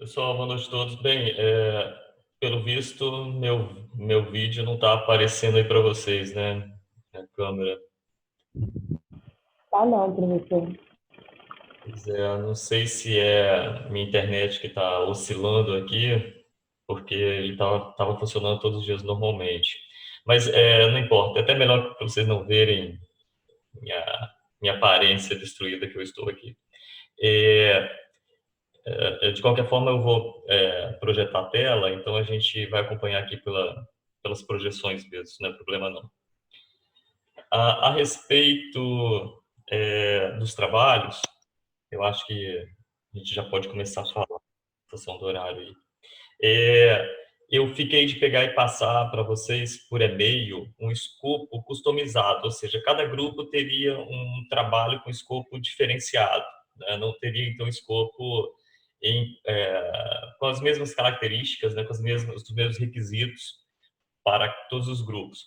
Pessoal, boa noite a todos. Bem, pelo visto, meu vídeo não está aparecendo aí para vocês, né? Na câmera. Tá não, professor. Pois é, não sei se é minha internet que está oscilando aqui, porque ele tava funcionando todos os dias normalmente. Mas não importa, é até melhor para vocês não verem minha aparência destruída que eu estou aqui. É, de qualquer forma, eu vou projetar a tela, então a gente vai acompanhar aqui pelas projeções mesmo, não é problema não. A respeito dos trabalhos, eu acho que a gente já pode começar a falar, em função do horário aí. Eu fiquei de pegar e passar para vocês por e-mail um escopo customizado, ou seja, cada grupo teria um trabalho com escopo diferenciado, né? Não teria, então, escopo com as mesmas características, né? Com os mesmos requisitos para todos os grupos.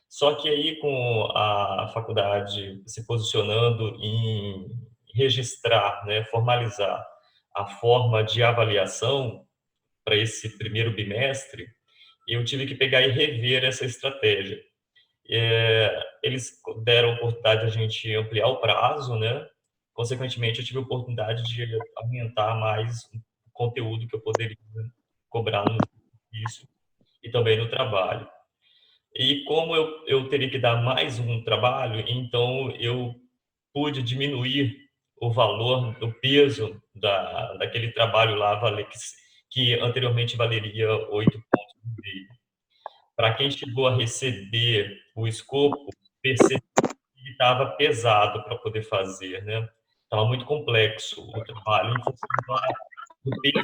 Só que aí, com a faculdade se posicionando em registrar, né, formalizar a forma de avaliação para esse primeiro bimestre, eu tive que pegar e rever essa estratégia. Eles deram a oportunidade de a gente ampliar o prazo, né? Consequentemente, eu tive a oportunidade de aumentar mais o conteúdo que eu poderia cobrar no serviço e também no trabalho. E como eu teria que dar mais um trabalho, então eu pude diminuir o valor, o peso daquele trabalho lá, que anteriormente valeria 8,5. Para quem chegou a receber o escopo, percebeu que estava pesado para poder fazer, né? Estava muito complexo o trabalho, em função do peso.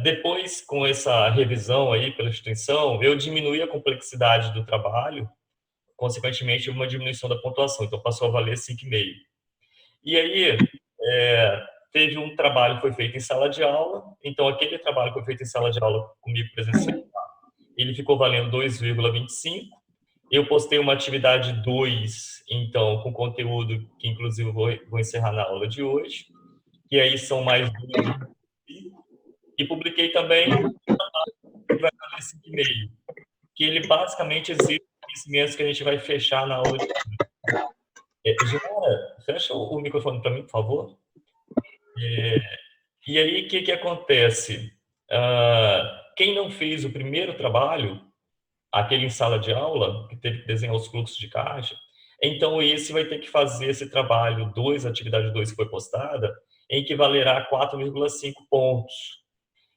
Depois, com essa revisão aí pela instituição, eu diminuí a complexidade do trabalho, consequentemente, uma diminuição da pontuação, então passou a valer 5,5. E aí, teve um trabalho que foi feito em sala de aula, então aquele trabalho que foi feito em sala de aula comigo presencial, ele ficou valendo 2,25. Eu postei uma atividade 2, então, com conteúdo que, inclusive, vou encerrar na aula de hoje, que aí são mais 2,25. E publiquei também que vai valer 5,5, que ele basicamente exige conhecimentos que a gente vai fechar na aula de hoje. Genara, fecha o microfone para mim, por favor. E aí, o que que acontece? Quem não fez o primeiro trabalho, aquele em sala de aula, que teve que desenhar os fluxos de caixa, então esse vai ter que fazer esse trabalho 2, atividade 2 que foi postada, em que valerá 4,5 pontos.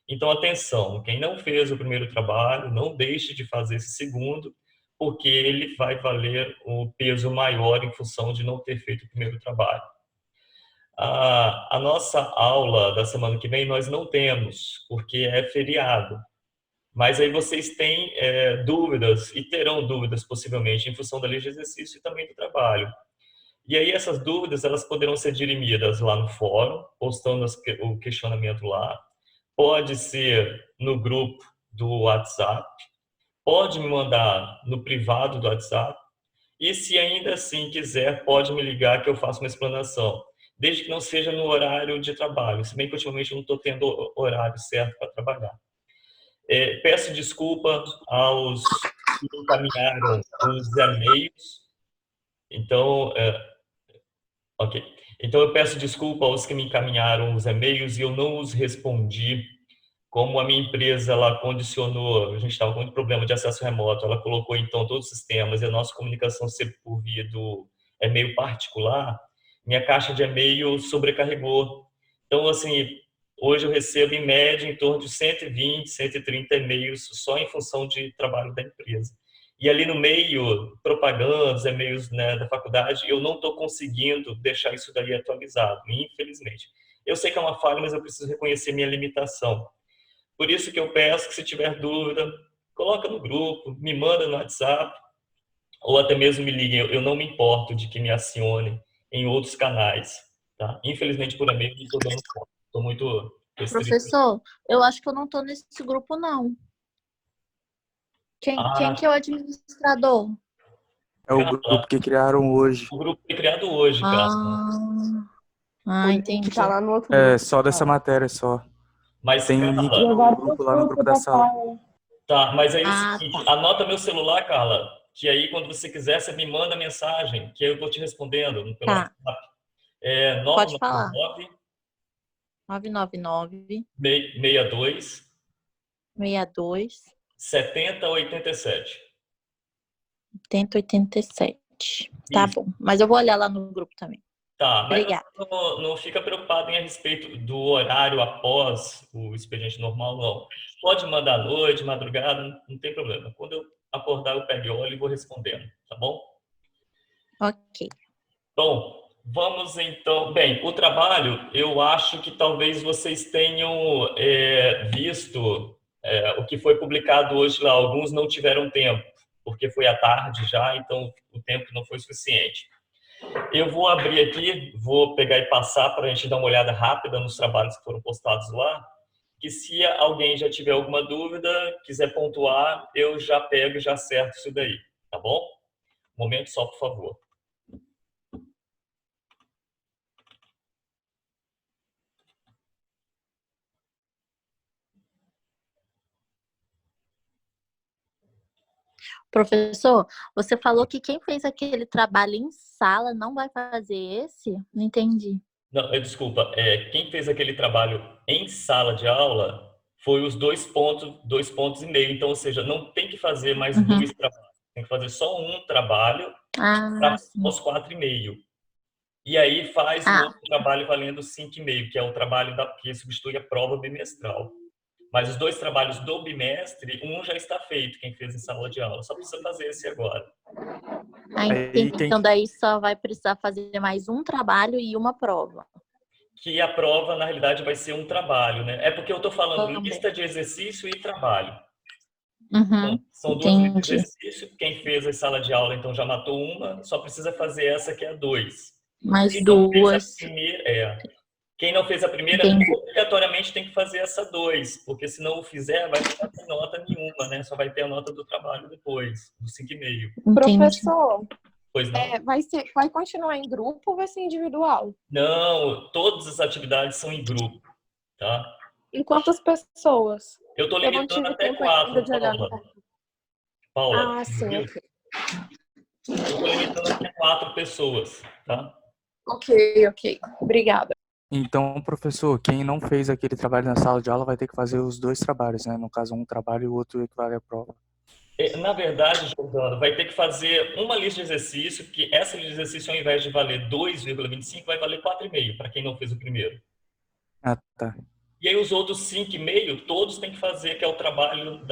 Então, atenção, quem não fez o primeiro trabalho, não deixe de fazer esse segundo, porque ele vai valer o peso maior em função de não ter feito o primeiro trabalho. A nossa aula da semana que vem nós não temos, porque é feriado. Mas aí vocês têm dúvidas, e terão dúvidas possivelmente, em função da lei de exercício e também do trabalho. E aí essas dúvidas, elas poderão ser dirimidas lá no fórum, postando o questionamento lá. Pode ser no grupo do WhatsApp, pode me mandar no privado do WhatsApp, e se ainda assim quiser, pode me ligar que eu faço uma explanação, desde que não seja no horário de trabalho, se bem que ultimamente eu não estou tendo horário certo para trabalhar. Peço desculpa aos que encaminharam os e-mails, então, ok. Então eu peço desculpa aos que me encaminharam os e-mails e eu não os respondi. Como a minha empresa ela condicionou, a gente estava com muito problema de acesso remoto, ela colocou então todos os sistemas e a nossa comunicação sempre por via do e-mail particular, minha caixa de e-mail sobrecarregou. Então, assim, hoje eu recebo em média em torno de 120, 130 e-mails só em função de trabalho da empresa. E ali no meio, propagandas, e-mails, né, da faculdade, eu não estou conseguindo deixar isso daí atualizado, infelizmente. Eu sei que é uma falha, mas eu preciso reconhecer minha limitação. Por isso que eu peço que, se tiver dúvida, coloca no grupo, me manda no WhatsApp, ou até mesmo me liguem. Eu não me importo de que me acione em outros canais, tá? Infelizmente, por e-mail, não estou dando conta. Estou muito restrito. Professor, eu acho que eu não tô nesse grupo, não. Quem Ah, que é o administrador? É o Carla, grupo que criaram hoje. o grupo foi criado hoje, Carla. Ah, Ah, O entendi. link tá lá no outro É, grupo. só dessa matéria, só. Mas, Tem um link Carla, no grupo lá no grupo da sala. tá, mas aí é o Ah, seguinte, tá. anota meu celular, Carla, que aí quando você quiser, você me manda mensagem, que eu vou te respondendo pelo Tá. WhatsApp. É Pode falar. 999 999 62 62 7087. 8087. Tá Isso. bom. Mas eu vou olhar lá no grupo também. Tá, mas Obrigada. você não fica preocupado em a respeito do horário após o expediente normal, não. Pode mandar à noite, madrugada, não tem problema. Quando eu acordar, eu pego e olho e vou respondendo, tá bom? Ok. Bom, vamos então. Bem, o trabalho, eu acho que talvez vocês tenham visto o que foi publicado hoje lá. Alguns não tiveram tempo, porque foi à tarde já, então o tempo não foi suficiente. Eu vou abrir aqui, vou pegar e passar para a gente dar uma olhada rápida nos trabalhos que foram postados lá, que se alguém já tiver alguma dúvida, quiser pontuar, eu já pego e já acerto isso daí, tá bom? Um momento só, por favor. Professor, você falou que quem fez aquele trabalho em sala não vai fazer esse? Não entendi. Não, desculpa, quem fez aquele trabalho em sala de aula foi os 2 pontos e meio. Então, ou seja, não tem que fazer mais Uhum. 2 trabalhos, tem que fazer só um trabalho Ah, sim. aos 4,5. E aí faz o outro trabalho valendo 5,5, que é o trabalho que substitui a prova bimestral. Mas os 2 trabalhos do bimestre, um já está feito, quem fez em sala de aula. Só precisa fazer esse agora. Ah, entendi. Então daí só vai precisar fazer mais um trabalho e uma prova. Que a prova, na realidade, vai ser um trabalho, né? É porque eu estou falando Também. lista de exercício e trabalho. Uhum. Então, são 2 listas de Entendi. exercício. Quem fez a sala de aula, então, já matou uma. Só precisa fazer essa, que é a 2. Mais Quem não fez a duas. primeira, Quem não fez a primeira, Entendi. obrigatoriamente tem que fazer essa 2, porque se não o fizer, vai ficar sem nota nenhuma, né? Só vai ter a nota do trabalho depois, do 5,5. Entendi. Professor, Pois não? vai continuar em grupo ou vai ser individual? Não, todas as atividades são em grupo, tá? Em quantas pessoas? Eu estou Eu não limitando tive até tempo ainda 4, de olhar. Paula, Ah, sim, viu? ok. Eu estou limitando até 4 pessoas, tá? Ok. Obrigada. Então, professor, quem não fez aquele trabalho na sala de aula vai ter que fazer os 2 trabalhos, né? No caso, um trabalho e o outro equivale à prova. Na verdade, Jordano, vai ter que fazer uma lista de exercício, que essa lista de exercício, ao invés de valer 2,25, vai valer 4,5, para quem não fez o primeiro. Ah, tá. E aí os outros 5,5, todos têm que fazer, que é o trabalho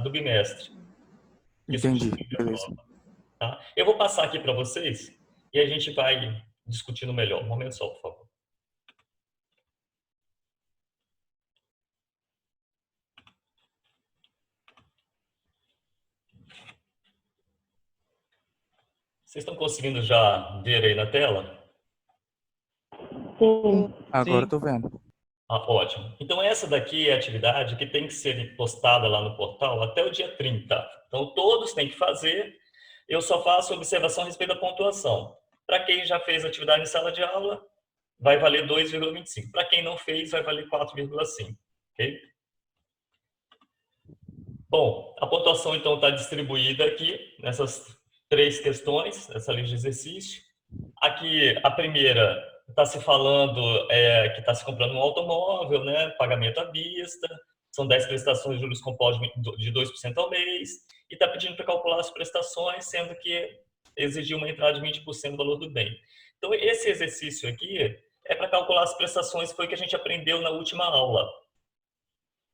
do bimestre. Entendi, beleza. Tá? Eu vou passar aqui para vocês e a gente vai discutindo melhor. Um momento só, por favor. Vocês estão conseguindo já ver aí na tela? Sim. Agora eu tô vendo. Ótimo. Então, essa daqui é a atividade que tem que ser postada lá no portal até o dia 30. Então, todos têm que fazer. Eu só faço observação a respeito da pontuação. Para quem já fez atividade em sala de aula, vai valer 2,25. Para quem não fez, vai valer 4,5. Ok? Bom, a pontuação, então, está distribuída aqui nessas 3 questões, essa lista de exercício. Aqui, a primeira, está se falando que está se comprando um automóvel, né? Pagamento à vista, são 10 prestações de juros compostos de 2% ao mês, e está pedindo para calcular as prestações, sendo que exigiu uma entrada de 20% do valor do bem. Então, esse exercício aqui é para calcular as prestações, foi o que a gente aprendeu na última aula.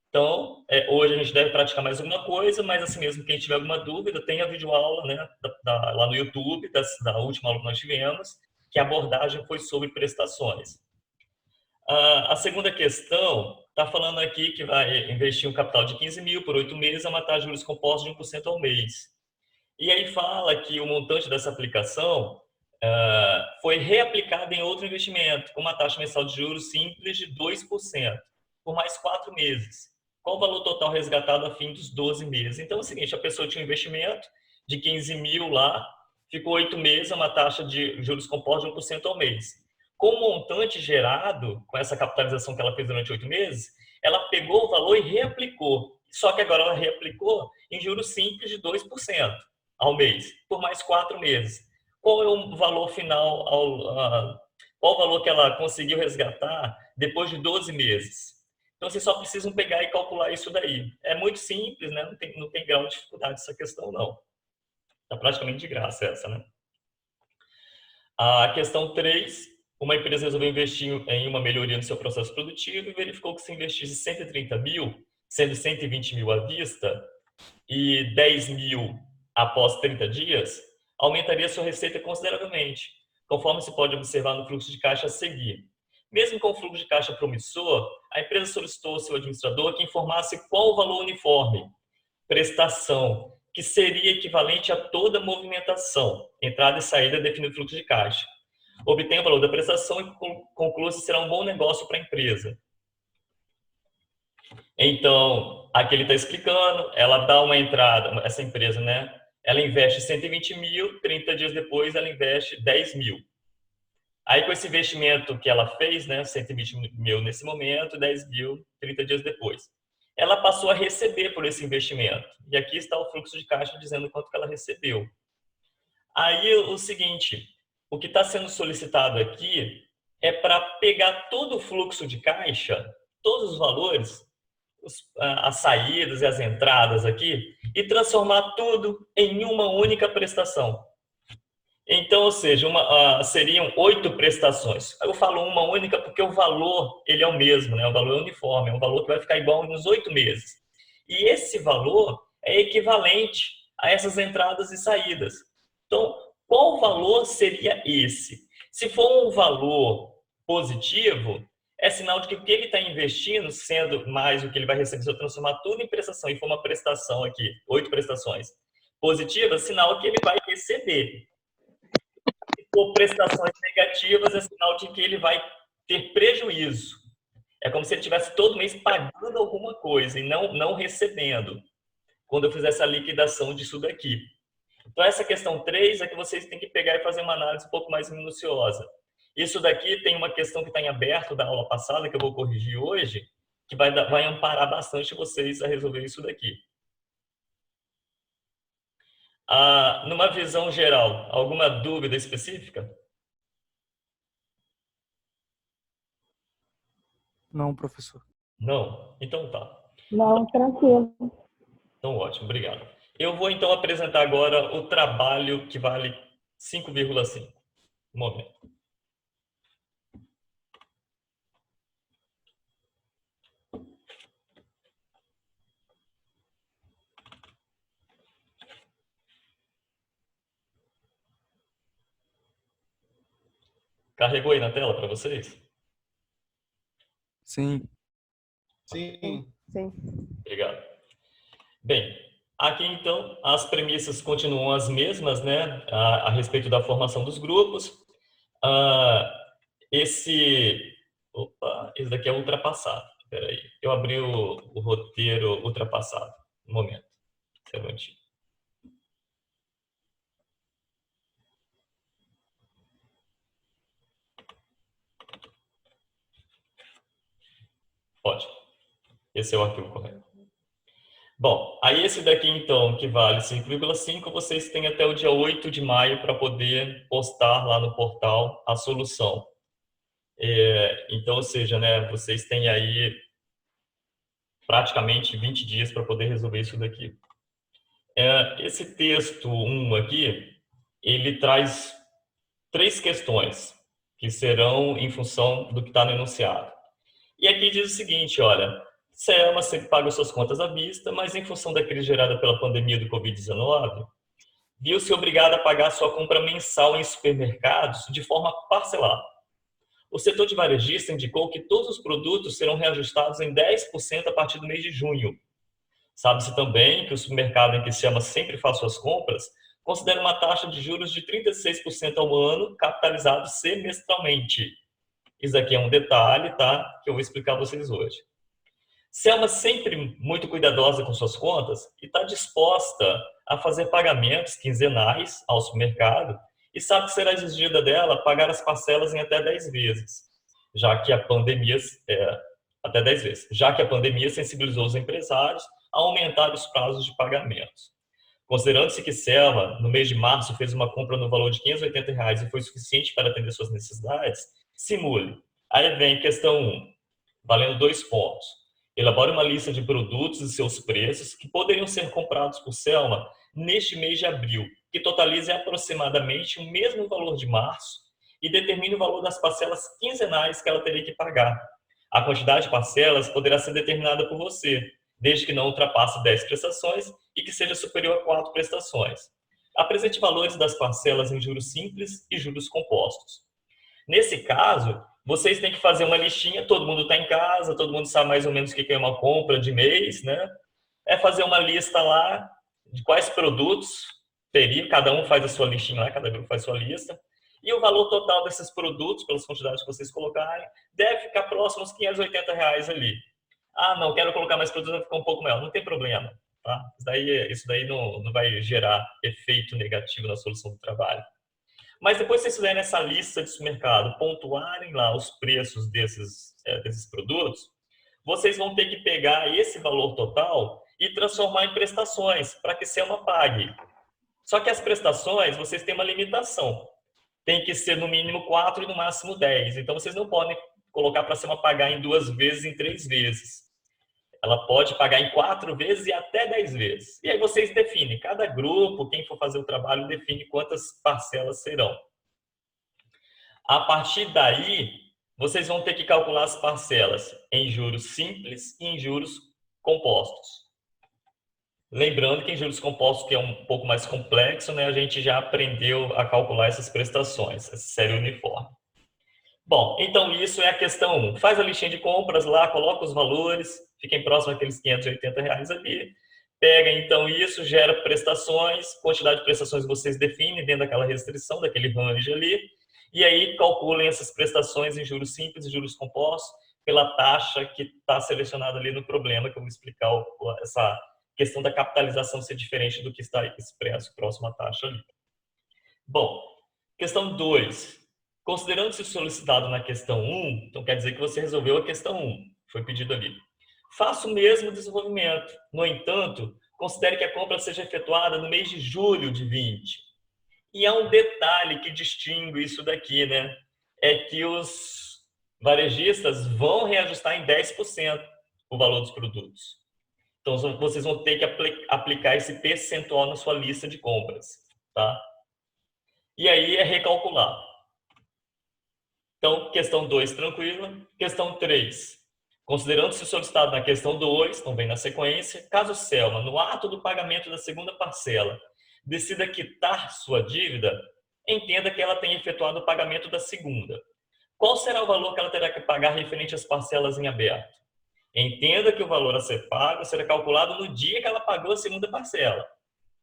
Então, hoje a gente deve praticar mais alguma coisa, mas assim mesmo, quem tiver alguma dúvida, tem a videoaula, né, lá no YouTube, da última aula que nós tivemos, que a abordagem foi sobre prestações. A segunda questão está falando aqui que vai investir um capital de 15 mil por 8 meses a uma taxa de juros compostos de 1% ao mês. E aí fala que o montante dessa aplicação foi reaplicado em outro investimento, com uma taxa mensal de juros simples de 2%, por mais 4 meses. Qual o valor total resgatado a fim dos 12 meses? Então é o seguinte, a pessoa tinha um investimento de 15 mil lá, ficou 8 meses, uma taxa de juros compostos de 1% ao mês. com o montante gerado, com essa capitalização que ela fez durante 8 meses, ela pegou o valor e reaplicou. Só que agora ela reaplicou em juros simples de 2% ao mês, por mais 4 meses. Qual é o valor final, qual o valor que ela conseguiu resgatar depois de 12 meses? Então, vocês só precisam pegar e calcular isso daí. É muito simples, né? Não tem grau de dificuldade essa questão, não. Está praticamente de graça essa, né? A questão 3, uma empresa resolveu investir em uma melhoria no seu processo produtivo e verificou que se investisse 130 mil, sendo 120 mil à vista e 10 mil após 30 dias, aumentaria sua receita consideravelmente, conforme se pode observar no fluxo de caixa a seguir. Mesmo com o fluxo de caixa promissor, a empresa solicitou ao seu administrador que informasse qual o valor uniforme, prestação, que seria equivalente a toda movimentação, entrada e saída definido no fluxo de caixa. Obtenha o valor da prestação e conclua se será um bom negócio para a empresa. Então, aqui ele está explicando, ela dá uma entrada, essa empresa, né? Ela investe 120 mil, 30 dias depois ela investe 10 mil. Aí, com esse investimento que ela fez, né, 120 mil nesse momento, 10 mil, 30 dias depois, ela passou a receber por esse investimento. E aqui está o fluxo de caixa dizendo quanto que ela recebeu. Aí, o seguinte, o que está sendo solicitado aqui é para pegar todo o fluxo de caixa, todos os valores, as saídas e as entradas aqui, e transformar tudo em uma única prestação. Então, ou seja, seriam 8 prestações. Eu falo uma única porque o valor ele é o mesmo, né? O valor é uniforme, é um valor que vai ficar igual nos 8 meses. E esse valor é equivalente a essas entradas e saídas. Então, qual valor seria esse? Se for um valor positivo, é sinal de que o que ele está investindo, sendo mais o que ele vai receber, se eu transformar tudo em prestação e for uma prestação aqui, 8 prestações positivas, sinal que ele vai receber. Por prestações negativas, é sinal de que ele vai ter prejuízo. É como se ele estivesse todo mês pagando alguma coisa e não recebendo, quando eu fizer essa liquidação disso daqui. Então, essa questão 3 é que vocês têm que pegar e fazer uma análise um pouco mais minuciosa. Isso daqui tem uma questão que está em aberto da aula passada, que eu vou corrigir hoje, que vai amparar bastante vocês a resolver isso daqui. Numa visão geral, alguma dúvida específica? Não, professor. Não? Então tá. Não, tranquilo. Então ótimo, obrigado. Eu vou então apresentar agora o trabalho que vale 5,5. Um momento. Carregou aí na tela para vocês? Sim. Sim. Sim. Obrigado. Bem, aqui então as premissas continuam as mesmas, né, a respeito da formação dos grupos. Esse daqui é ultrapassado. Espera aí, eu abri o roteiro ultrapassado. Um momento. Esse é o antigo. Ótimo. Esse é o arquivo correto. Bom, aí esse daqui então, que vale 5,5, vocês têm até o dia 8 de maio para poder postar lá no portal a solução. Então, ou seja, né, vocês têm aí praticamente 20 dias para poder resolver isso daqui. Esse texto 1 aqui, ele traz 3 questões que serão em função do que está no enunciado. E aqui diz o seguinte, olha, CELMA sempre paga suas contas à vista, mas em função da crise gerada pela pandemia do Covid-19, viu-se obrigada a pagar sua compra mensal em supermercados de forma parcelada. O setor de varejista indicou que todos os produtos serão reajustados em 10% a partir do mês de junho. Sabe-se também que o supermercado em que CELMA sempre faz suas compras considera uma taxa de juros de 36% ao ano, capitalizado semestralmente. Isso aqui é um detalhe, tá? Que eu vou explicar a vocês hoje. CELMA sempre muito cuidadosa com suas contas e está disposta a fazer pagamentos quinzenais ao supermercado e sabe que será exigida dela pagar as parcelas em até 10 vezes, já que a pandemia até 10 vezes, já que a pandemia sensibilizou os empresários a aumentar os prazos de pagamentos. Considerando-se que Selma, no mês de março, fez uma compra no valor de R$ 580 e foi suficiente para atender suas necessidades, simule. Aí vem questão 1, valendo 2 pontos. Elabore uma lista de produtos e seus preços que poderiam ser comprados por Selma neste mês de abril, que totalize aproximadamente o mesmo valor de março e determine o valor das parcelas quinzenais que ela teria que pagar. A quantidade de parcelas poderá ser determinada por você, desde que não ultrapasse 10 prestações e que seja superior a 4 prestações. Apresente valores das parcelas em juros simples e juros compostos. Nesse caso, vocês têm que fazer uma listinha, todo mundo está em casa, todo mundo sabe mais ou menos o que é uma compra de mês, né? É fazer uma lista lá de quais produtos teria, cada um faz a sua listinha lá, cada grupo faz a sua lista, e o valor total desses produtos, pelas quantidades que vocês colocarem, deve ficar próximo aos R$ 580 ali. Ah, não, quero colocar mais produtos, vai ficar um pouco maior. Não tem problema, tá? Isso daí não vai gerar efeito negativo na solução do trabalho. Mas depois que vocês fizerem essa lista de supermercado, pontuarem lá os preços desses produtos, vocês vão ter que pegar esse valor total e transformar em prestações para que Selma pague. Só que as prestações, vocês têm uma limitação. Tem que ser no mínimo 4 e no máximo 10. Então, vocês não podem colocar para Selma pagar em 2 vezes, em 3 vezes. Ela pode pagar em 4 vezes e até 10 vezes. E aí vocês definem, cada grupo, quem for fazer o trabalho, define quantas parcelas serão. A partir daí, vocês vão ter que calcular as parcelas em juros simples e em juros compostos. Lembrando que em juros compostos, que é um pouco mais complexo, né, a gente já aprendeu a calcular essas prestações, essa série uniforme. Bom, então isso é a questão 1. Faz a listinha de compras lá, coloca os valores, fiquem próximos àqueles R$ 580 ali. Pega então isso, gera prestações, quantidade de prestações vocês definem dentro daquela restrição, daquele range ali. E aí calculem essas prestações em juros simples e juros compostos pela taxa que está selecionada ali no problema, que eu vou explicar essa questão da capitalização ser diferente do que está expresso próximo à taxa ali. Bom, questão 2. Considerando-se solicitado na questão 1, então quer dizer que você resolveu a questão 1, foi pedido ali. Faça o mesmo desenvolvimento. No entanto, considere que a compra seja efetuada no mês de julho de 20. E há um detalhe que distingue isso daqui, né? É que os varejistas vão reajustar em 10% o valor dos produtos. Então, vocês vão ter que aplicar esse percentual na sua lista de compras, tá? E aí é recalcular. Então, questão 2, tranquila. Questão 3. Considerando-se solicitado na questão 2, então vem na sequência, caso Selma, no ato do pagamento da segunda parcela, decida quitar sua dívida, entenda que ela tem efetuado o pagamento da segunda. Qual será o valor que ela terá que pagar referente às parcelas em aberto? Entenda que o valor a ser pago será calculado no dia que ela pagou a segunda parcela.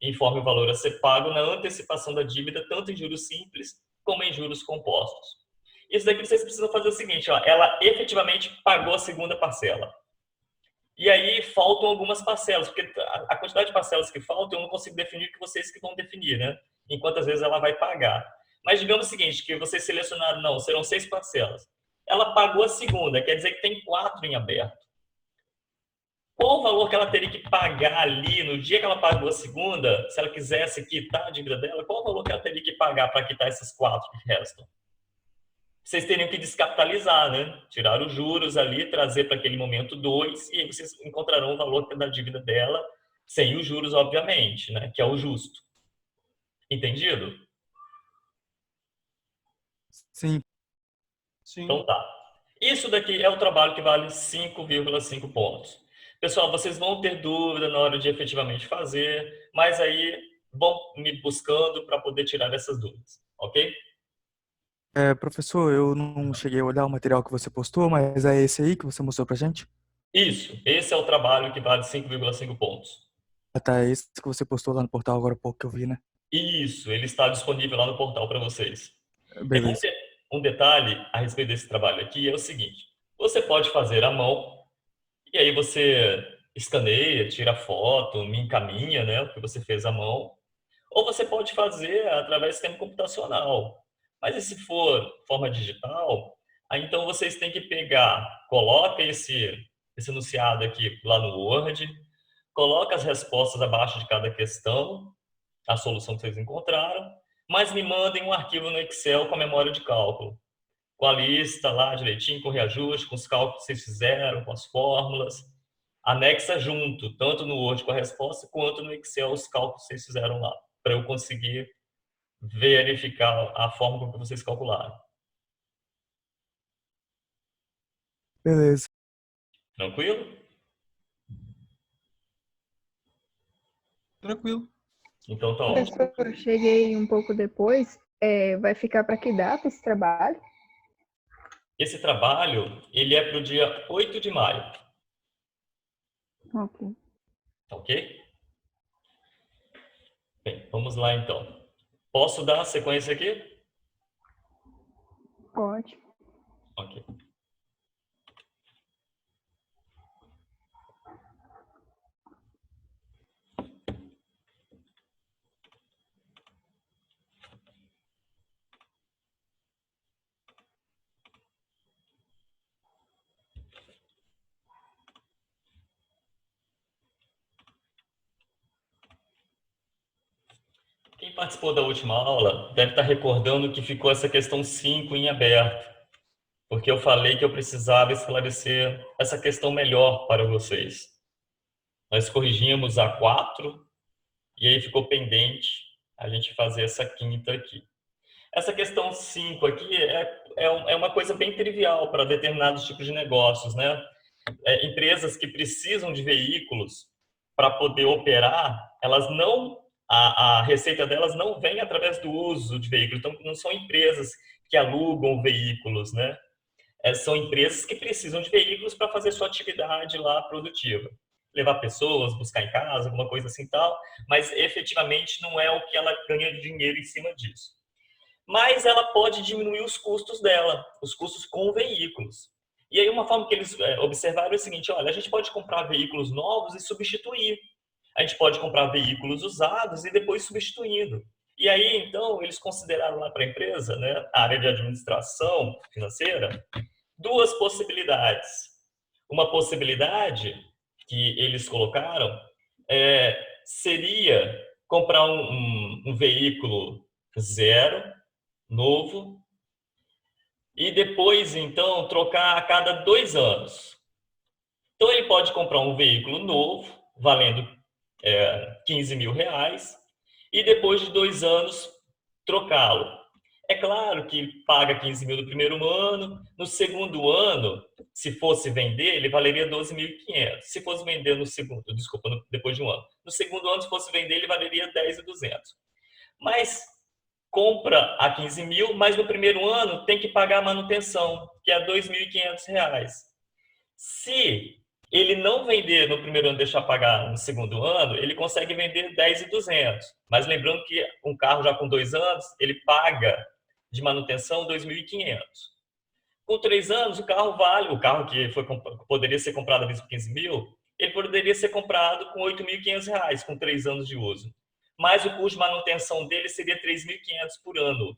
Informe o valor a ser pago na antecipação da dívida, tanto em juros simples como em juros compostos. Isso daqui vocês precisam fazer o seguinte, ó, ela efetivamente pagou a segunda parcela. E aí faltam algumas parcelas, porque a quantidade de parcelas que faltam eu não consigo definir, que vocês que vão definir, né? Em quantas vezes ela vai pagar. Mas digamos o seguinte, que vocês selecionaram, não, serão 6 parcelas. Ela pagou a segunda, quer dizer que tem 4 em aberto. Qual o valor que ela teria que pagar ali no dia que ela pagou a segunda, se ela quisesse quitar a dívida dela, qual o valor que ela teria que pagar para quitar essas 4 que restam? Vocês teriam que descapitalizar, né? Tirar os juros ali, trazer para aquele momento 2, e aí vocês encontrarão o valor da dívida dela, sem os juros, obviamente, né? Que é o justo. Entendido? Sim. Sim. Então tá. Isso daqui é o trabalho que vale 5,5 pontos. Pessoal, vocês vão ter dúvida na hora de efetivamente fazer, mas aí vão me buscando para poder tirar essas dúvidas, ok? Professor, eu não cheguei a olhar o material que você postou, mas é esse aí que você mostrou pra gente? Isso, esse é o trabalho que vale 5,5 pontos. Ah, tá, é esse que você postou lá no portal agora há pouco que eu vi, né? Isso, ele está disponível lá no portal para vocês. Beleza. Um detalhe a respeito desse trabalho aqui é o seguinte, você pode fazer à mão, e aí você escaneia, tira foto, me encaminha, né, o que você fez à mão, Ou você pode fazer através do sistema computacional. Mas e se for forma digital, aí então vocês têm que pegar, coloca esse enunciado aqui lá no Word, coloca as respostas abaixo de cada questão, a solução que vocês encontraram, mas me mandem um arquivo no Excel com a memória de cálculo, com a lista lá direitinho, com reajuste, com os cálculos que vocês fizeram, com as fórmulas. Anexa junto, tanto no Word com a resposta, quanto no Excel os cálculos que vocês fizeram lá, para eu conseguir verificar a forma com que vocês calcularam. Beleza. Tranquilo? Tranquilo. Então tá ótimo. Professor, eu cheguei um pouco depois. Vai ficar para que data esse trabalho? Esse trabalho, ele é para o dia 8 de maio, Ok. tá ok? Bem, vamos lá então. Posso dar a sequência aqui? Pode. Ok. Quem participou da última aula deve estar recordando que ficou essa questão 5 em aberto, porque eu falei que eu precisava esclarecer essa questão melhor para vocês. Nós corrigimos a 4 e aí ficou pendente a gente fazer essa quinta aqui. Essa questão 5 aqui é uma coisa bem trivial para determinados tipos de negócios, né? Empresas que precisam de veículos para poder operar, elas não, a receita delas não vem através do uso de veículos. Então, não são empresas que alugam veículos, né? São empresas que precisam de veículos para fazer sua atividade lá produtiva. Levar pessoas, buscar em casa, alguma coisa assim e tal, mas efetivamente não é o que ela ganha de dinheiro em cima disso. Mas ela pode diminuir os custos dela, os custos com veículos. E aí uma forma que eles observaram é o seguinte, olha, a gente pode comprar veículos novos e substituir. A gente pode comprar veículos usados e depois substituindo. E aí, então, eles consideraram lá para a empresa, né, a área de administração financeira, duas possibilidades. Uma possibilidade que eles colocaram seria comprar um veículo zero, novo, e depois, então, trocar a cada 2 anos. Então, ele pode comprar um veículo novo, valendo 15 mil reais, e depois de 2 anos, trocá-lo. É claro que paga 15 mil no primeiro ano, no segundo ano, se fosse vender, ele valeria 12.500. Se fosse vender no segundo, depois de um ano. No segundo ano, se fosse vender, ele valeria 10.200. Mas compra a 15 mil, mas no primeiro ano tem que pagar a manutenção, que é 2.500 reais. Se ele não vender no primeiro ano, deixar pagar no segundo ano, ele consegue vender 10.200. Mas lembrando que um carro já com 2 anos, ele paga de manutenção 2.500. Com 3 anos, o carro que poderia ser comprado por 15 mil, ele poderia ser comprado com 8.500 reais, com 3 anos de uso. Mas o custo de manutenção dele seria 3.500 por ano.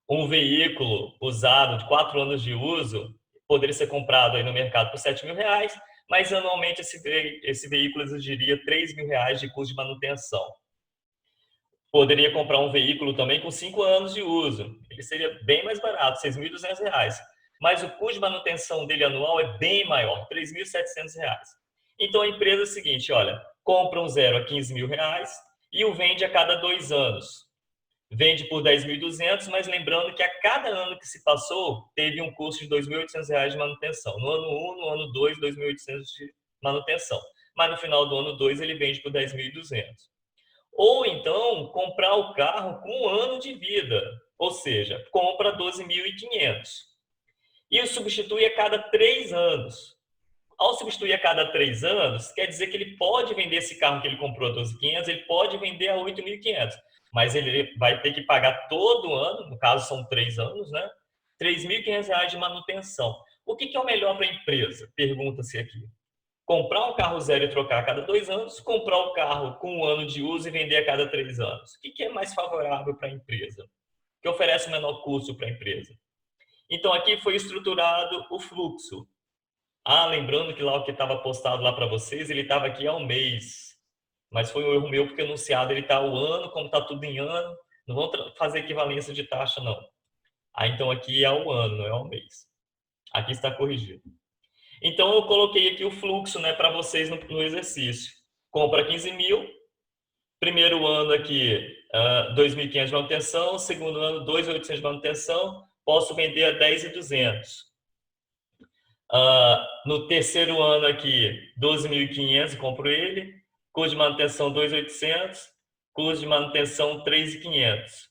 Um veículo usado de 4 anos de uso poderia ser comprado aí no mercado por 7.000 reais, mas anualmente esse veículo exigiria 3.000 reais de custo de manutenção. Poderia comprar um veículo também com 5 anos de uso. Ele seria bem mais barato, 6.200 reais. Mas o custo de manutenção dele anual é bem maior, 3.700 reais. Então a empresa é o seguinte, olha, compra um zero a 15 mil reais e o vende a cada 2 anos. Vende por 10.200, mas lembrando que a cada ano que se passou, teve um custo de 2.800 reais de manutenção. No ano 1, no ano 2, 2.800 de manutenção. Mas no final do ano 2, ele vende por 10.200. Ou então, comprar o carro com 1 ano de vida, ou seja, compra 12.500. E o substitui a cada 3 anos. Ao substituir a cada 3 anos, quer dizer que ele pode vender esse carro que ele comprou a 12.500, ele pode vender a 8.500. Mas ele vai ter que pagar todo ano, no caso são 3 anos, né? 3.500 reais de manutenção. O que é o melhor para a empresa? Pergunta-se aqui. comprar um carro zero e trocar a cada 2 anos, comprar o carro com 1 ano de uso e vender a cada 3 anos. O que é mais favorável para a empresa? O que oferece o menor custo para a empresa? Então, aqui foi estruturado o fluxo. Lembrando que lá o que estava postado lá para vocês, ele estava aqui há um mês. Mas foi um erro meu, porque o enunciado ele está ao ano, como está tudo em ano, não vão fazer equivalência de taxa, não. Então, aqui é ao ano, não é ao mês. Aqui está corrigido. Então, eu coloquei aqui o fluxo, né, para vocês no exercício. Compra 15 mil, primeiro ano aqui, 2.500 de manutenção, segundo ano, 2.800 de manutenção, posso vender a 10.200. No terceiro ano aqui, 12.500, compro ele, custo de manutenção 2.800, custo de manutenção 3.500.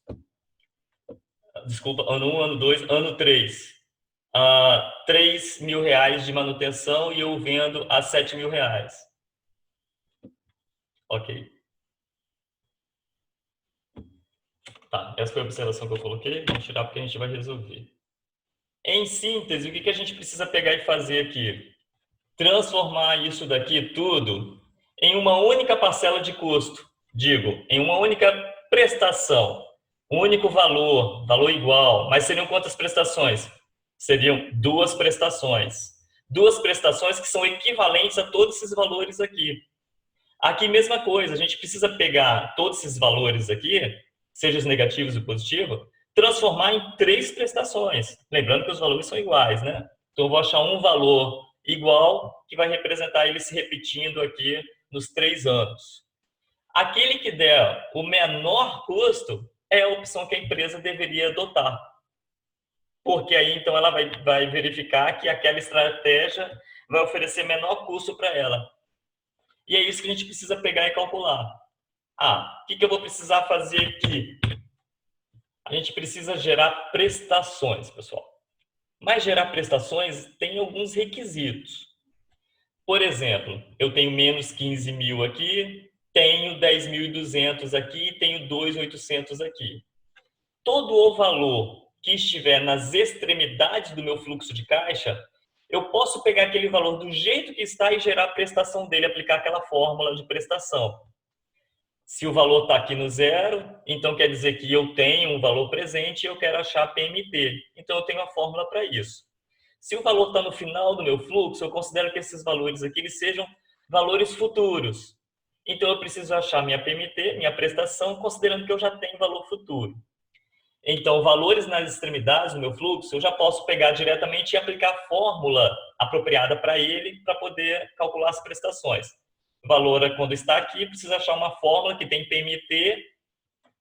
Desculpa, ano 1, ano 2, ano 3. R$3.000 de manutenção e eu vendo a R$7.000. Ok. Tá, essa foi a observação que eu coloquei. Vamos tirar porque a gente vai resolver. Em síntese, o que a gente precisa pegar e fazer aqui? Transformar isso daqui tudo em uma única parcela de custo. Digo, em uma única prestação. Um único valor, valor igual. Mas seriam quantas prestações? Seriam 2 prestações. 2 prestações que são equivalentes a todos esses valores aqui. Aqui, mesma coisa. A gente precisa pegar todos esses valores aqui, seja os negativos e positivos, transformar em 3 prestações. Lembrando que os valores são iguais, né? Então, eu vou achar um valor igual que vai representar ele se repetindo aqui nos 3 anos. Aquele que der o menor custo é a opção que a empresa deveria adotar. Porque aí, então, ela vai verificar que aquela estratégia vai oferecer menor custo para ela. E é isso que a gente precisa pegar e calcular. O que eu vou precisar fazer aqui? A gente precisa gerar prestações, pessoal. Mas gerar prestações tem alguns requisitos. Por exemplo, eu tenho menos 15 mil aqui, tenho 10.200 aqui, tenho 2.800 aqui. Todo o valor que estiver nas extremidades do meu fluxo de caixa, eu posso pegar aquele valor do jeito que está e gerar a prestação dele, aplicar aquela fórmula de prestação. Se o valor está aqui no zero, então quer dizer que eu tenho um valor presente e eu quero achar PMT. Então, eu tenho a fórmula para isso. Se o valor está no final do meu fluxo, eu considero que esses valores aqui eles sejam valores futuros. Então, eu preciso achar minha PMT, minha prestação, considerando que eu já tenho valor futuro. Então, valores nas extremidades do meu fluxo, eu já posso pegar diretamente e aplicar a fórmula apropriada para ele, para poder calcular as prestações. O valor, quando está aqui, precisa achar uma fórmula que tem PMT,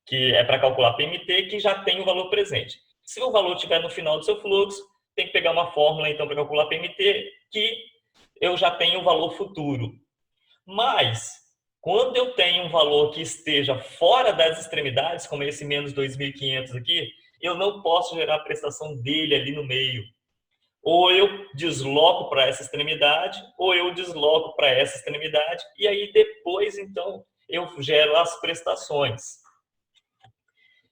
que é para calcular PMT, que já tem o valor presente. Se o valor estiver no final do seu fluxo, tem que pegar uma fórmula, então, para calcular PMT, que eu já tenho o valor futuro. Mas, quando eu tenho um valor que esteja fora das extremidades, como esse menos 2.500 aqui, eu não posso gerar a prestação dele ali no meio. Ou eu desloco para essa extremidade, ou eu desloco para essa extremidade, e aí depois, então, eu gero as prestações.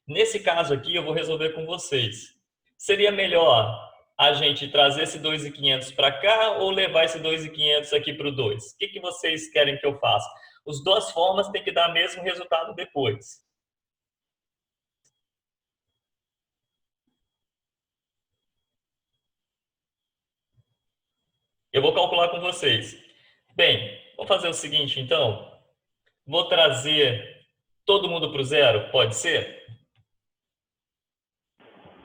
Nesse caso aqui, eu vou resolver com vocês. Seria melhor a gente trazer esse 2.500 para cá ou levar esse 2.500 aqui para o 2? O que vocês querem que eu faça? As duas formas têm que dar o mesmo resultado depois. Eu vou calcular com vocês. Bem, vamos fazer o seguinte, então. Vou trazer todo mundo para o zero, pode ser?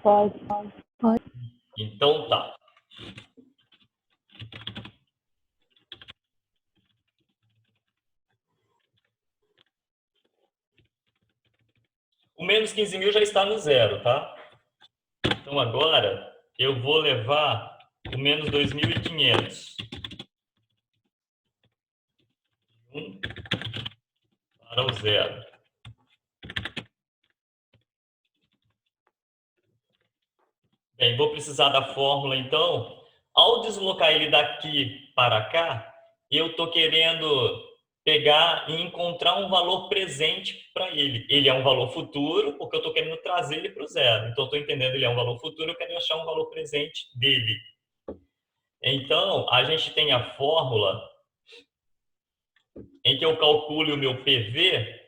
Pode. Então tá. O menos 15 mil já está no zero, tá? Então agora eu vou levar o menos 2.500. Para o zero. Bem, vou precisar da fórmula, então. Ao deslocar ele daqui para cá, eu estou querendo pegar e encontrar um valor presente para ele. Ele é um valor futuro, porque eu estou querendo trazer ele para o zero. Então, estou entendendo ele é um valor futuro, eu quero achar um valor presente dele. Então, a gente tem a fórmula em que eu calcule o meu PV,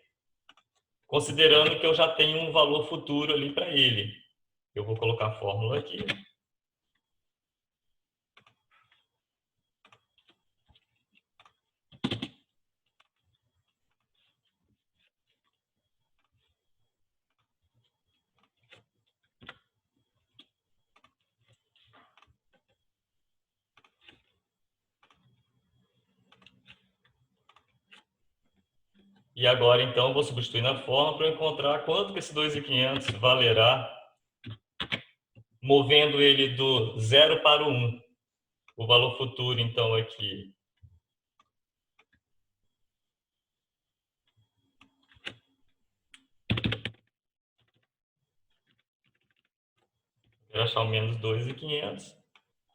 considerando que eu já tenho um valor futuro ali para ele. Eu vou colocar a fórmula aqui. E agora, então, eu vou substituir na fórmula para encontrar quanto que esse 2.500 valerá, movendo ele do 0 para o 1. O valor futuro, então, aqui. Eu vou achar o menos 2.500.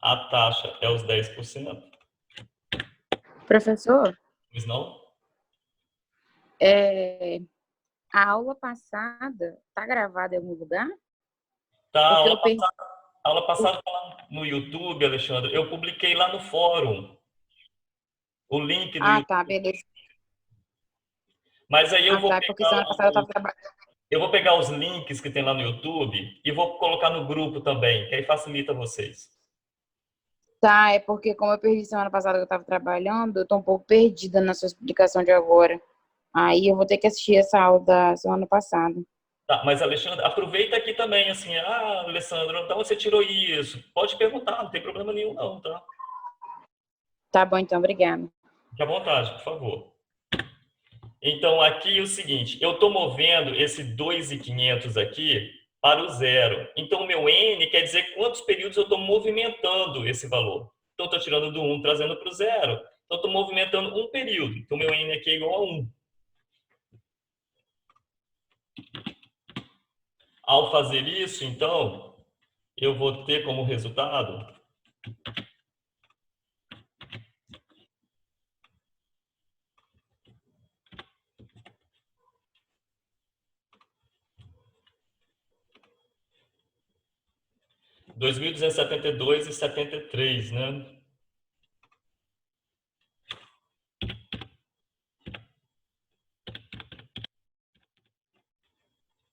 A taxa é os 10%. Professor, Pois não? a aula passada tá gravada em algum lugar? Tá, a Porque aula eu perdi. aula passada tá lá no YouTube, Alexandre. Eu publiquei lá no fórum o link do Ah, YouTube. tá, beleza. Mas aí eu Ah, vou tá, porque semana passada eu tava trabalhando. eu vou pegar os links que tem lá no YouTube e vou colocar no grupo também, que aí facilita vocês. Tá, é porque como eu perdi semana passada que eu tava trabalhando, eu tô um pouco perdida na sua explicação de agora. Aí eu vou ter que assistir essa aula da semana passada. Tá, mas Alexandre, aproveita aqui também, assim, Alessandro, então você tirou isso? Pode perguntar, não tem problema nenhum não, tá? Tá bom, então, obrigada. Fique à vontade, por favor. Então, aqui é o seguinte, eu estou movendo esse 2.500 aqui para o 0. Então, o meu N quer dizer quantos períodos eu estou movimentando esse valor. Então, eu estou tirando do 1, trazendo para o 0. Então, eu estou movimentando um período. Então, meu N aqui é igual a 1. Ao fazer isso, então, eu vou ter como resultado R$ 2.272,73, né?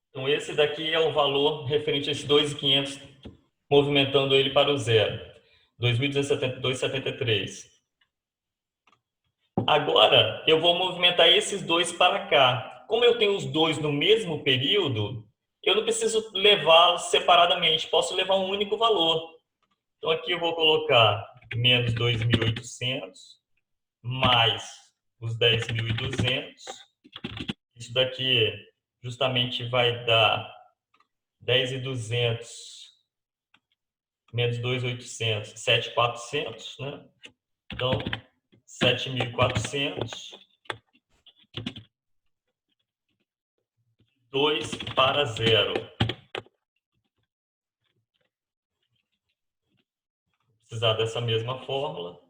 Então, esse daqui é o valor referente a esse 2.500, movimentando ele para o 0. 2.272,73. Agora, eu vou movimentar esses dois para cá. Como eu tenho os dois no mesmo período, eu não preciso levá-los separadamente, posso levar um único valor. Então, aqui eu vou colocar menos 2.800, mais os 10.200. Isso daqui justamente vai dar 10.200 menos 2.800, 7.400, né? Então, 7.400, 2 para 0. Vou precisar dessa mesma fórmula.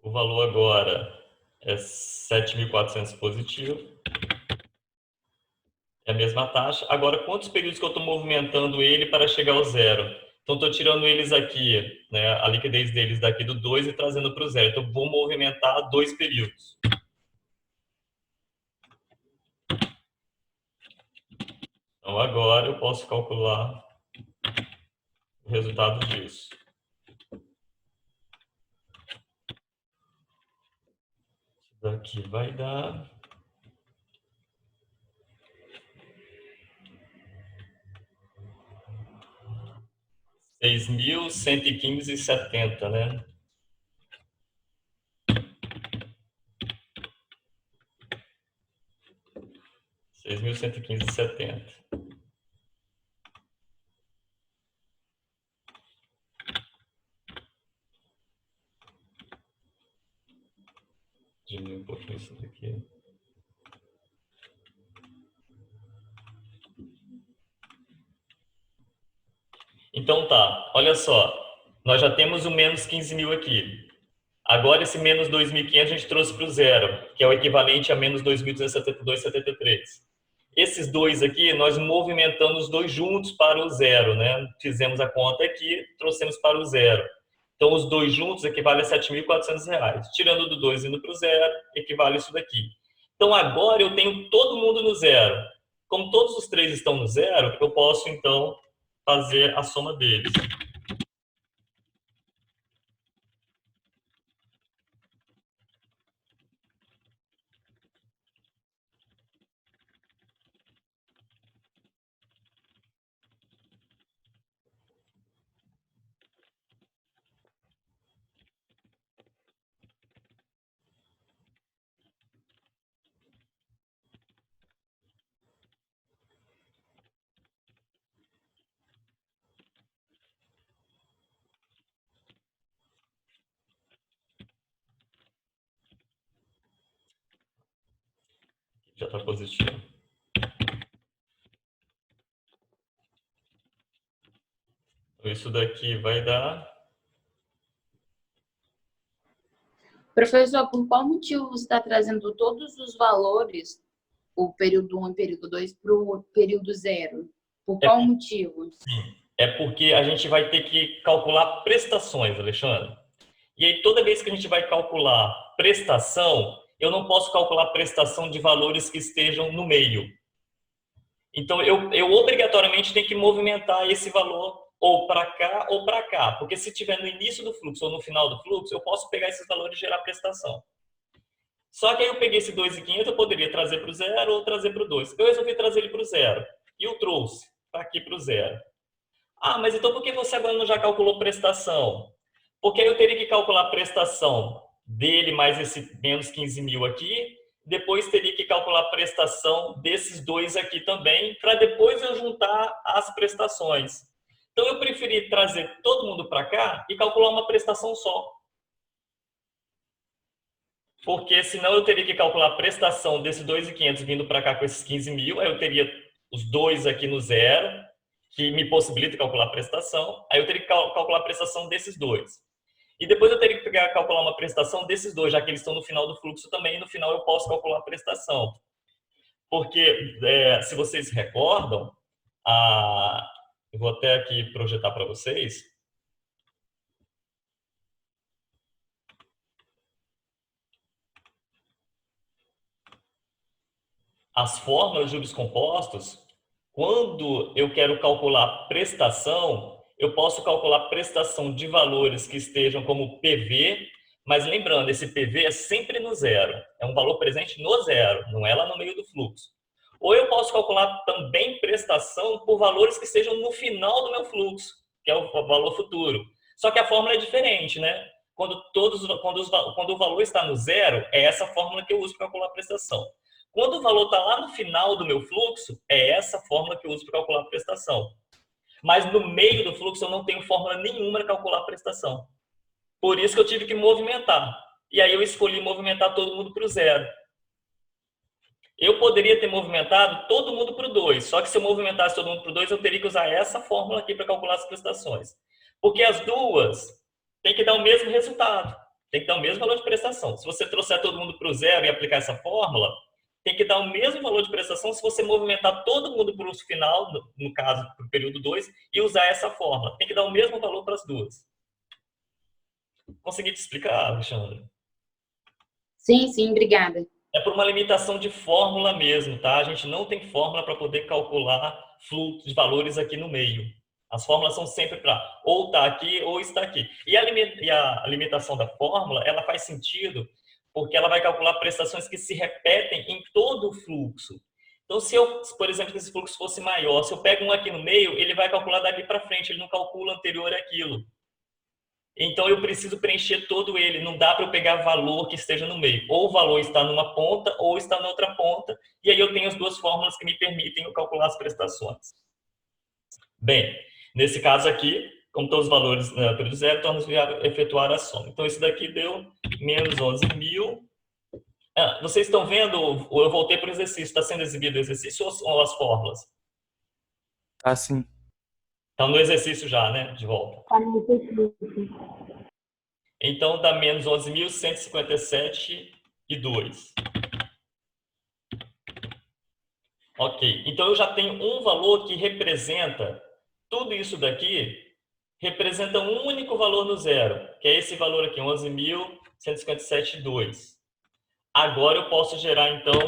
O valor agora é 7.400 positivo. É a mesma taxa. Agora, quantos períodos que eu estou movimentando ele para chegar ao 0? Então, estou tirando eles aqui, né, a liquidez deles daqui do 2 e trazendo para o 0. Então, vou movimentar 2 períodos. Então, agora eu posso calcular o resultado disso. Isso daqui vai dar 6.115,70, né? R$6.115,70. Diminuir um pouquinho isso daqui. Então tá, olha só, nós já temos o menos 15.000 aqui. Agora esse menos 2.500 a gente trouxe para o 0, que é o equivalente a menos 2.272,73. Esses dois aqui, nós movimentamos os dois juntos para o zero, né? Fizemos a conta aqui, trouxemos para o zero. Então, os dois juntos equivale a R$ 7.400. Tirando do 2 indo para o zero, equivale isso daqui. Então, agora eu tenho todo mundo no zero. Como todos os três estão no zero, eu posso, então, fazer a soma deles. Já está positivo. Então, isso daqui vai dar... Professor, por qual motivo você está trazendo todos os valores, o período 1 e período 2, para o período 0? Por qual motivo? Sim, é porque a gente vai ter que calcular prestações, Alexandre. E aí, toda vez que a gente vai calcular prestação, eu não posso calcular prestação de valores que estejam no meio. Então, eu obrigatoriamente tenho que movimentar esse valor ou para cá ou para cá. Porque se estiver no início do fluxo ou no final do fluxo, eu posso pegar esses valores e gerar prestação. Só que aí eu peguei esse 2.500, eu poderia trazer para o zero ou trazer para o 2. Eu resolvi trazer ele para o zero. E eu trouxe para aqui para o zero. Ah, mas então por que você agora não já calculou prestação? Porque aí eu teria que calcular a prestação dele mais esse menos 15.000 aqui. Depois teria que calcular a prestação desses dois aqui também, para depois eu juntar as prestações. Então eu preferi trazer todo mundo para cá e calcular uma prestação só. Porque senão eu teria que calcular a prestação desses 2.500 vindo para cá com esses 15.000, aí eu teria os dois aqui no zero, que me possibilita calcular a prestação, aí eu teria que calcular a prestação desses dois. E depois eu teria que calcular uma prestação desses dois, já que eles estão no final do fluxo também, e no final eu posso calcular a prestação. Porque, se vocês recordam, eu vou até aqui projetar para vocês. As fórmulas de juros compostos, quando eu quero calcular prestação, eu posso calcular prestação de valores que estejam como PV, mas lembrando, esse PV é sempre no zero. É um valor presente no zero, não é lá no meio do fluxo. Ou eu posso calcular também prestação por valores que estejam no final do meu fluxo, que é o valor futuro. Só que a fórmula é diferente, né? Quando o valor está no zero, é essa fórmula que eu uso para calcular a prestação. Quando o valor está lá no final do meu fluxo, é essa fórmula que eu uso para calcular a prestação. Mas no meio do fluxo eu não tenho fórmula nenhuma para calcular a prestação. Por isso que eu tive que movimentar. E aí eu escolhi movimentar todo mundo para o zero. Eu poderia ter movimentado todo mundo para o 2, só que se eu movimentasse todo mundo para o 2, eu teria que usar essa fórmula aqui para calcular as prestações. Porque as duas têm que dar o mesmo resultado, tem que dar o mesmo valor de prestação. Se você trouxer todo mundo para o zero e aplicar essa fórmula, tem que dar o mesmo valor de prestação se você movimentar todo mundo para o final, no caso, para o período 2, e usar essa fórmula. Tem que dar o mesmo valor para as duas. Consegui te explicar, Alexandre? Sim, sim, obrigada. É por uma limitação de fórmula mesmo, tá? A gente não tem fórmula para poder calcular fluxo de valores aqui no meio. As fórmulas são sempre para ou estar aqui ou estar aqui. E a limitação da fórmula, ela faz sentido porque ela vai calcular prestações que se repetem em todo o fluxo. Então, se eu, por exemplo, se esse fluxo fosse maior, se eu pego um aqui no meio, ele vai calcular dali para frente, ele não calcula anterior àquilo. Então, eu preciso preencher todo ele. Não dá para eu pegar valor que esteja no meio. Ou o valor está numa ponta, ou está na outra ponta. E aí eu tenho as duas fórmulas que me permitem eu calcular as prestações. Bem, nesse caso aqui, como todos os valores na período zero, então nós efetuar a soma. Então, isso daqui deu menos 11.000. Vocês estão vendo? Eu voltei para o exercício. Está sendo exibido o exercício ou as fórmulas? Tá sim. Estão no exercício já, né? De volta. Então, dá menos 11.157,2. Ok, então eu já tenho um valor que representa tudo isso daqui, representa um único valor no zero, que é esse valor aqui, 11.157,2. Agora eu posso gerar, então,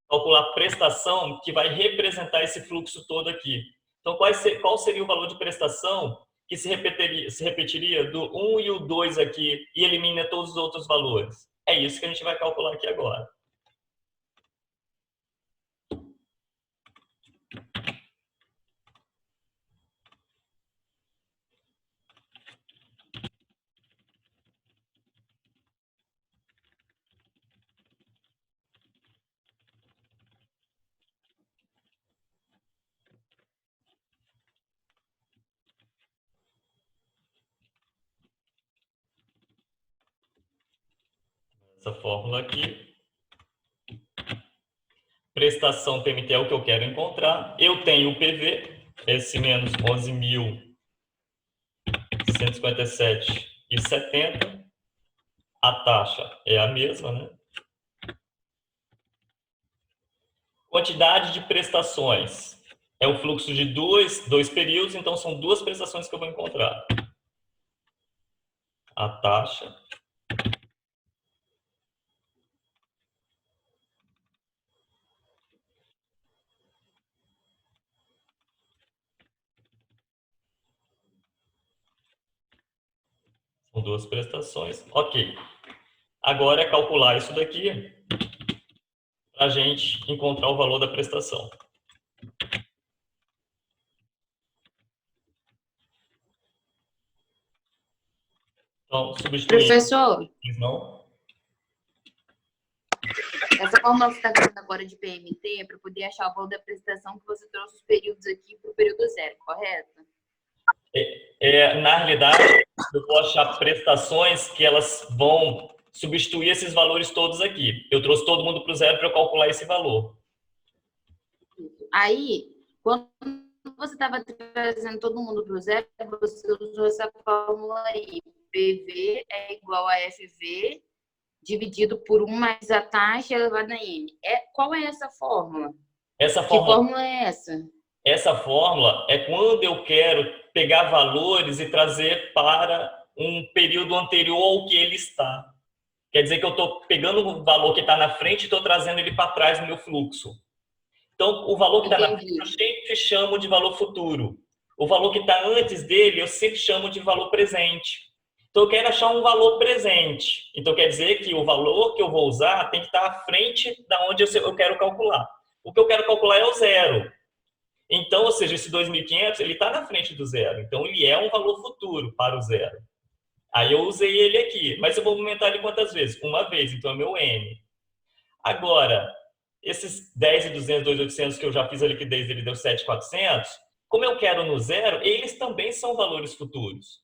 calcular a prestação que vai representar esse fluxo todo aqui. Então, qual seria o valor de prestação que se repetiria do 1 e o 2 aqui e elimina todos os outros valores? É isso que a gente vai calcular aqui agora. Essa fórmula aqui. Prestação PMT é o que eu quero encontrar. Eu tenho o PV, esse menos 11.157,70. A taxa é a mesma, né? Quantidade de prestações. É o fluxo de dois períodos, então são duas prestações que eu vou encontrar. A taxa são duas prestações. Ok. Agora é calcular isso daqui para a gente encontrar o valor da prestação. Então, substituindo. Professor, Não? essa fórmula que você está fazendo agora de PMT é para poder achar o valor da prestação que você trouxe os períodos aqui para o período zero, correto? Na realidade, eu vou achar prestações que elas vão substituir esses valores todos aqui. Eu trouxe todo mundo para o zero para eu calcular esse valor. Aí, quando você estava trazendo todo mundo para o zero, você usou essa fórmula aí. PV é igual a FV dividido por 1 mais a taxa elevada a N. Qual é essa fórmula? Essa Que fórmula, fórmula é essa? essa fórmula é quando eu quero pegar valores e trazer para um período anterior ao que ele está. Quer dizer que eu estou pegando o valor que está na frente e estou trazendo ele para trás no meu fluxo. Então, o valor que está na frente eu sempre chamo de valor futuro. O valor que está antes dele eu sempre chamo de valor presente. Então, eu quero achar um valor presente. Então, quer dizer que o valor que eu vou usar tem que estar à frente da onde eu quero calcular. O que eu quero calcular é o zero. Então, ou seja, esse 2.500, ele está na frente do zero. Então, ele é um valor futuro para o zero. Aí eu usei ele aqui. Mas eu vou aumentar ele quantas vezes? Uma vez. Então, é meu N. Agora, esses 10.200, 2.800 que eu já fiz a liquidez, ele deu 7.400. Como eu quero no zero, eles também são valores futuros.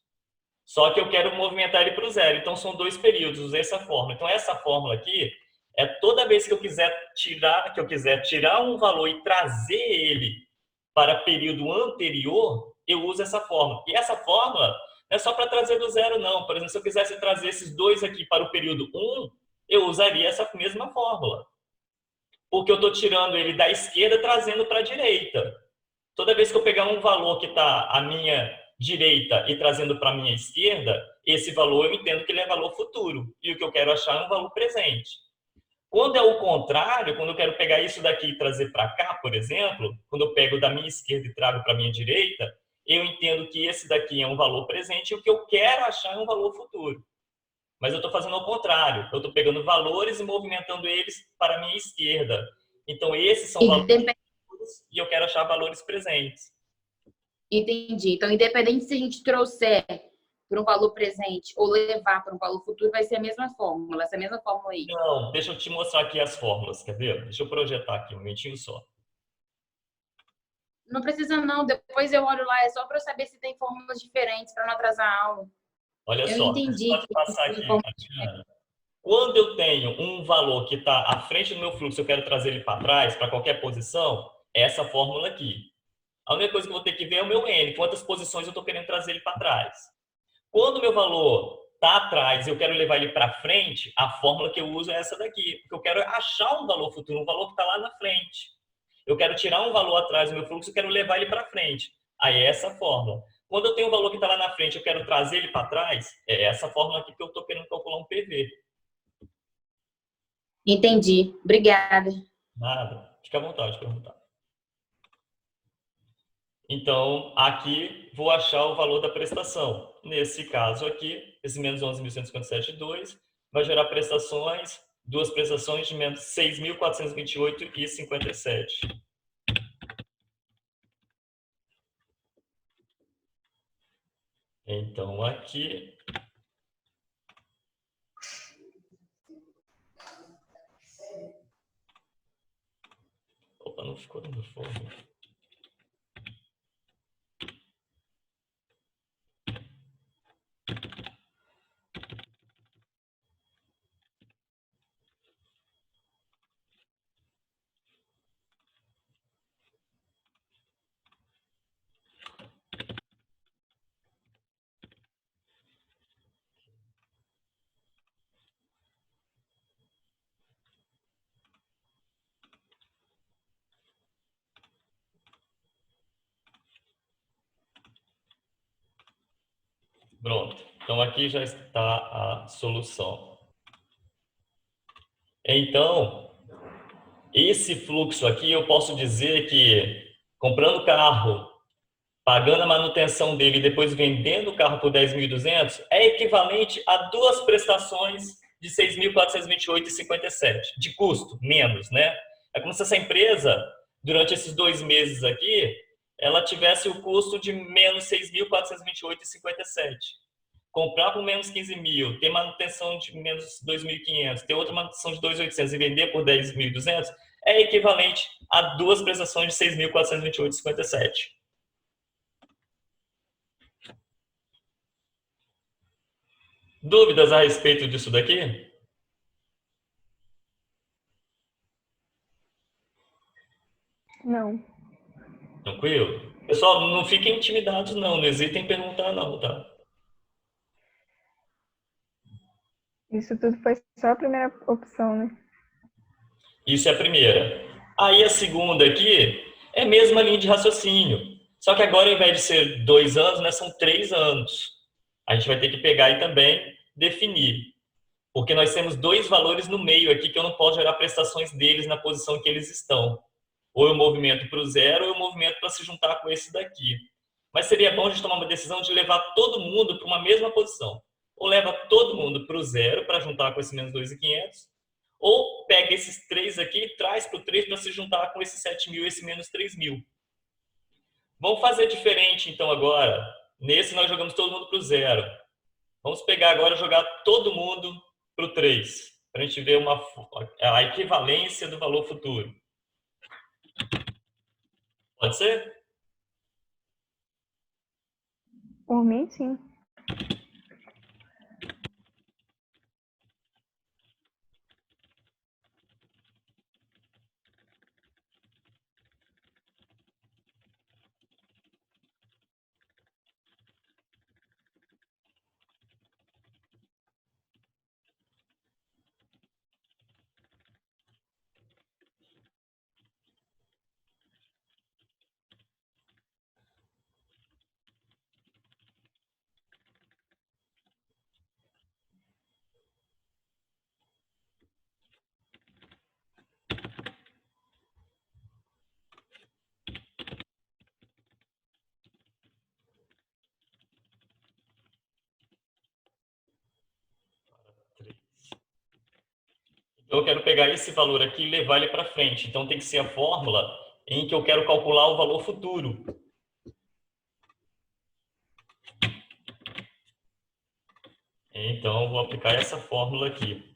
Só que eu quero movimentar ele para o zero. Então, são dois períodos. Usei essa fórmula. Então, essa fórmula aqui é toda vez que eu quiser tirar um valor e trazer ele para período anterior, eu uso essa fórmula. E essa fórmula não é só para trazer do zero, não. Por exemplo, se eu quisesse trazer esses dois aqui para o período 1, eu usaria essa mesma fórmula. Porque eu estou tirando ele da esquerda, trazendo para a direita. Toda vez que eu pegar um valor que está à minha direita e trazendo para a minha esquerda, esse valor eu entendo que ele é valor futuro. E o que eu quero achar é um valor presente. Quando é o contrário, quando eu quero pegar isso daqui e trazer para cá, por exemplo, quando eu pego da minha esquerda e trago para a minha direita, eu entendo que esse daqui é um valor presente e o que eu quero achar é um valor futuro. Mas eu estou fazendo ao contrário. Eu estou pegando valores e movimentando eles para a minha esquerda. Então, esses são valores futuros e eu quero achar valores presentes. Entendi. Então, independente se a gente trouxer para um valor presente ou levar para um valor futuro, vai ser a mesma fórmula, essa mesma fórmula aí. Não, deixa eu te mostrar aqui as fórmulas, quer ver? Deixa eu projetar aqui um momentinho só. Não precisa não, depois eu olho lá, é só para eu saber se tem fórmulas diferentes para não atrasar a aula. Olha Eu só, entendi pode que passar tem aqui, fórmula Tatiana. Quando eu tenho um valor que está à frente do meu fluxo, eu quero trazer ele para trás, para qualquer posição, é essa fórmula aqui. A única coisa que eu vou ter que ver é o meu N, quantas posições eu estou querendo trazer ele para trás. Quando o meu valor está atrás e eu quero levar ele para frente, a fórmula que eu uso é essa daqui, porque eu quero achar um valor futuro, um valor que está lá na frente. Eu quero tirar um valor atrás do meu fluxo, eu quero levar ele para frente. Aí é essa fórmula. Quando eu tenho um valor que está lá na frente, eu quero trazer ele para trás, é essa fórmula aqui que eu estou querendo calcular um PV. Entendi. Obrigada. Nada. Fica à vontade de perguntar. Então, aqui vou achar o valor da prestação. Nesse caso aqui, esse menos 11.157,2 vai gerar prestações, duas prestações de menos 6.428,57. Então, aqui... Opa, não ficou dando fogo. Pronto. Então, aqui já está a solução. Então, esse fluxo aqui, eu posso dizer que comprando o carro, pagando a manutenção dele e depois vendendo o carro por 10.200, é equivalente a duas prestações de 6.428,57 de custo, menos, né? É como se essa empresa, durante esses 2 meses aqui, ela tivesse o custo de menos 6.428,57. Comprar por menos 15.000, ter manutenção de menos 2.500, ter outra manutenção de 2.800 e vender por 10.200 é equivalente a duas prestações de 6.428,57. Dúvidas a respeito disso daqui? Não. Tranquilo? Pessoal, não fiquem intimidados não hesitem em perguntar não, tá? Isso tudo foi só a primeira opção, né? Isso é a primeira. Aí a segunda aqui é a mesma linha de raciocínio. Só que agora, ao invés de ser 2 anos, né, são 3 anos. A gente vai ter que pegar e também definir. Porque nós temos 2 valores no meio aqui que eu não posso gerar prestações deles na posição que eles estão. Ou eu movimento para o zero, ou eu movimento para se juntar com esse daqui. Mas seria bom a gente tomar uma decisão de levar todo mundo para uma mesma posição. Ou leva todo mundo para o zero, para juntar com esse menos 2.500, ou pega esses 3 aqui e traz para o 3 para se juntar com esse 7.000 e esse menos 3.000. Vamos fazer diferente, então, agora. Nesse, nós jogamos todo mundo para o zero. Vamos pegar agora e jogar todo mundo para o 3, para a gente ver a equivalência do valor futuro. Pode ser? Por mim, sim. Então, eu quero pegar esse valor aqui e levar ele para frente. Então, tem que ser a fórmula em que eu quero calcular o valor futuro. Então, eu vou aplicar essa fórmula aqui.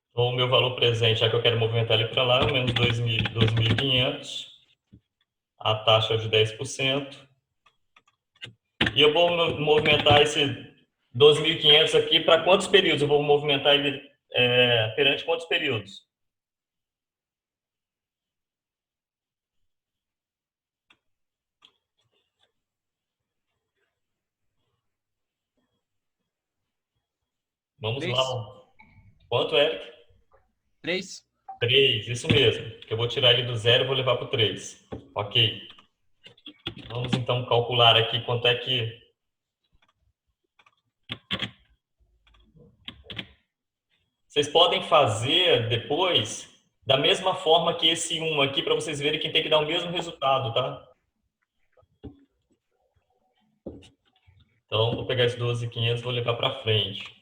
Então, o meu valor presente, já que eu quero movimentar ele para lá, é o menos 2.500. A taxa é de 10%. E eu vou movimentar esse 2.500 aqui para quantos períodos eu vou movimentar ele perante quantos períodos? Vamos Três. lá. Quanto, Eric? 3. 3, isso mesmo. Que eu vou tirar ele do 0 e vou levar para o 3. Ok. Vamos então calcular aqui quanto é que... Vocês podem fazer depois da mesma forma que esse 1 aqui, para vocês verem que tem que dar o mesmo resultado, tá? Então, vou pegar esse 12.500 e vou levar para frente.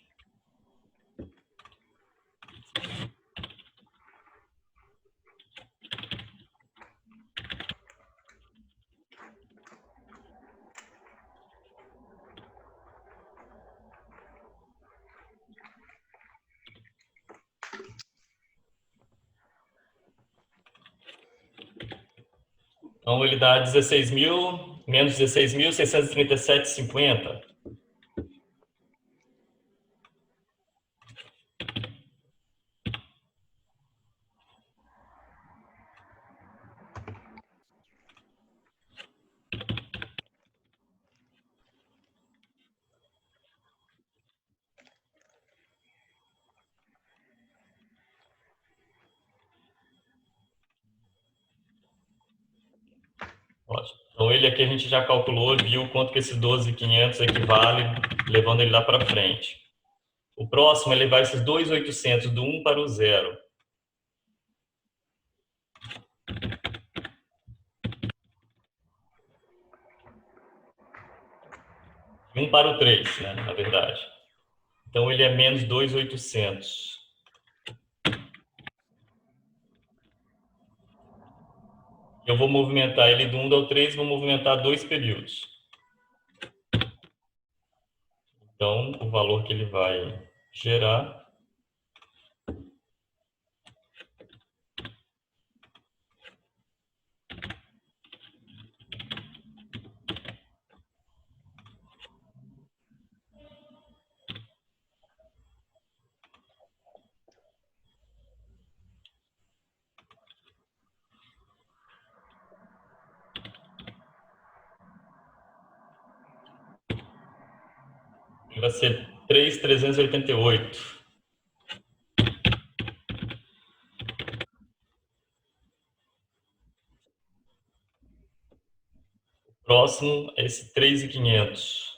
Então, ele dá 16.000 menos 16.637,50. Ótimo. Então, ele aqui a gente já calculou e viu quanto que esse 12.500 equivale, levando ele lá para frente. O próximo é levar esses 2.800 do 1 para o 0. De 1 para o 3, né, na verdade. Então, ele é menos 2.800. Eu vou movimentar ele do 1 ao 3, vou movimentar 2 períodos. Então, o valor que ele vai gerar vai ser 3.388. Próximo é esse 3.500.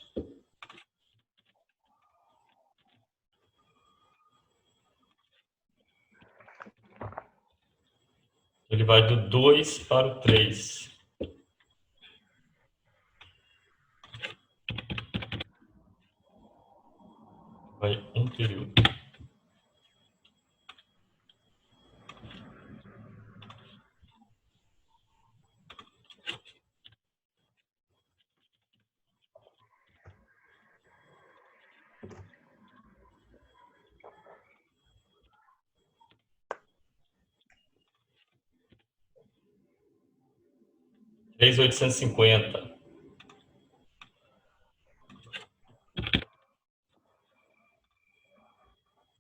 Ele vai do 2 para o 3. Vai um período. $3.850.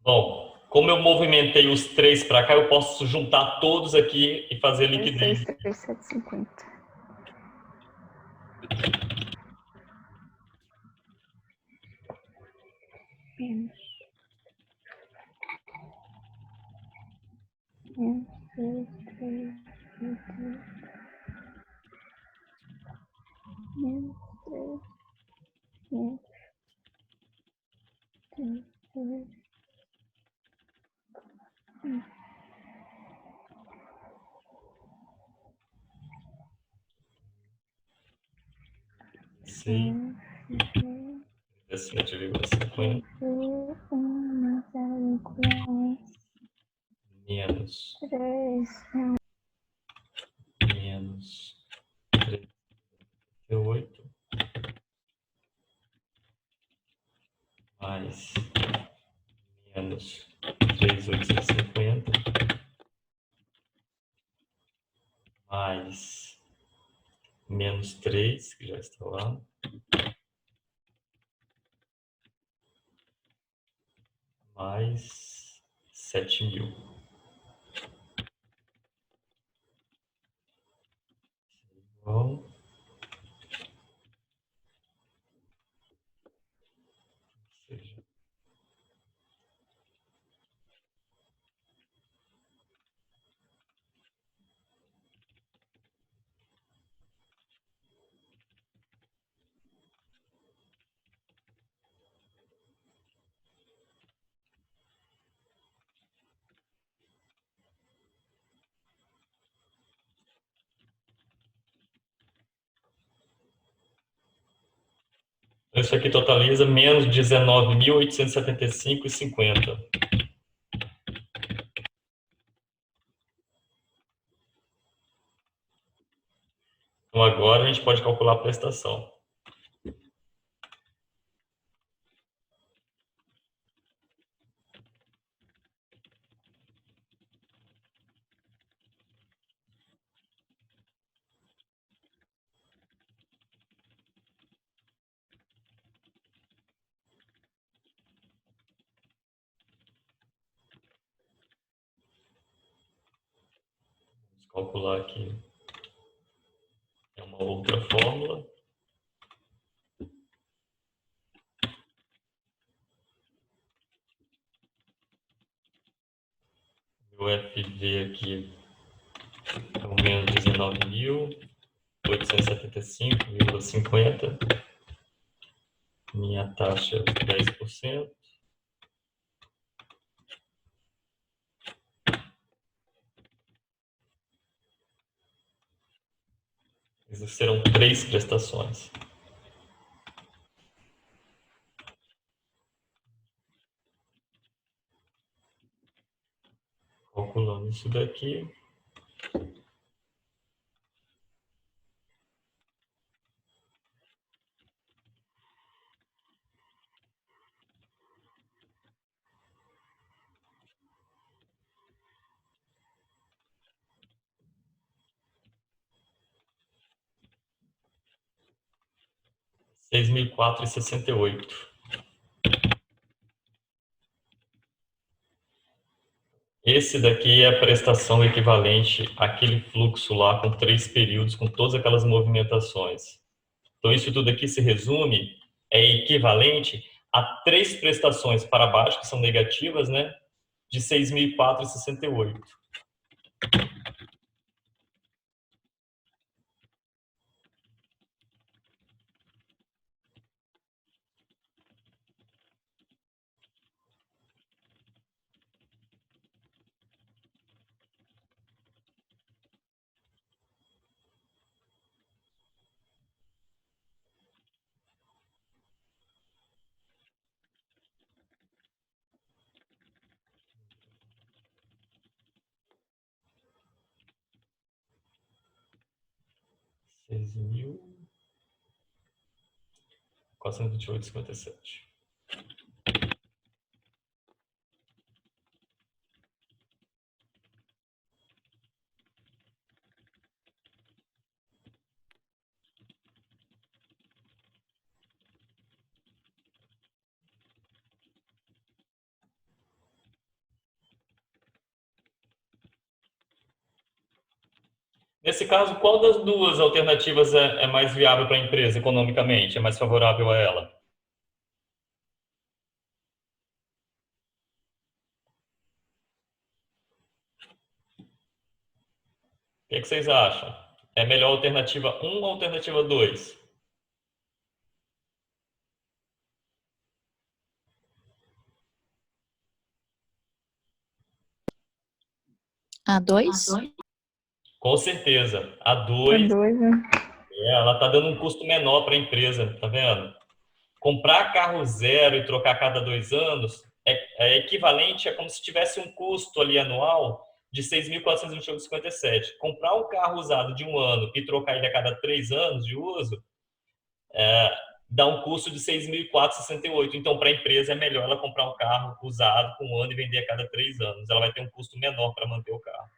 Bom, como eu movimentei os 3 para cá, eu posso juntar todos aqui e fazer liquidez. 3.750. Menos. Menos 3, menos 3, menos 3, 3. Sim. 17,50 menos 3,8 mais menos 3.850 mais menos 3, que já está lá, mais 7.000. Bom. Ou seja, isso aqui totaliza menos 19.875,50. Então agora a gente pode calcular a prestação. Vamos calcular aqui. É uma outra fórmula. O FV aqui é o menos 19.875,50. Minha taxa 10%. Essas serão 3 prestações. Calculando isso daqui. R$ 6.004,68. Esse daqui é a prestação equivalente àquele fluxo lá com 3 períodos, com todas aquelas movimentações. Então, isso tudo aqui se resume, é equivalente a 3 prestações para baixo, que são negativas, né, de 6.004,68. R$ 6.428,57. Nesse caso, qual das duas alternativas é mais viável para a empresa economicamente, é mais favorável a ela? O que vocês acham? É melhor a alternativa 1 ou a alternativa 2? A2? Com certeza. A Tá 2, dois, né? ela está dando um custo menor para a empresa, tá vendo? Comprar carro zero e trocar a cada 2 anos é equivalente a como se tivesse um custo ali anual de 6.427. Comprar um carro usado de 1 ano e trocar ele a cada 3 anos de uso, dá um custo de 6.468. Então, para a empresa, é melhor ela comprar um carro usado com 1 ano e vender a cada 3 anos. Ela vai ter um custo menor para manter o carro.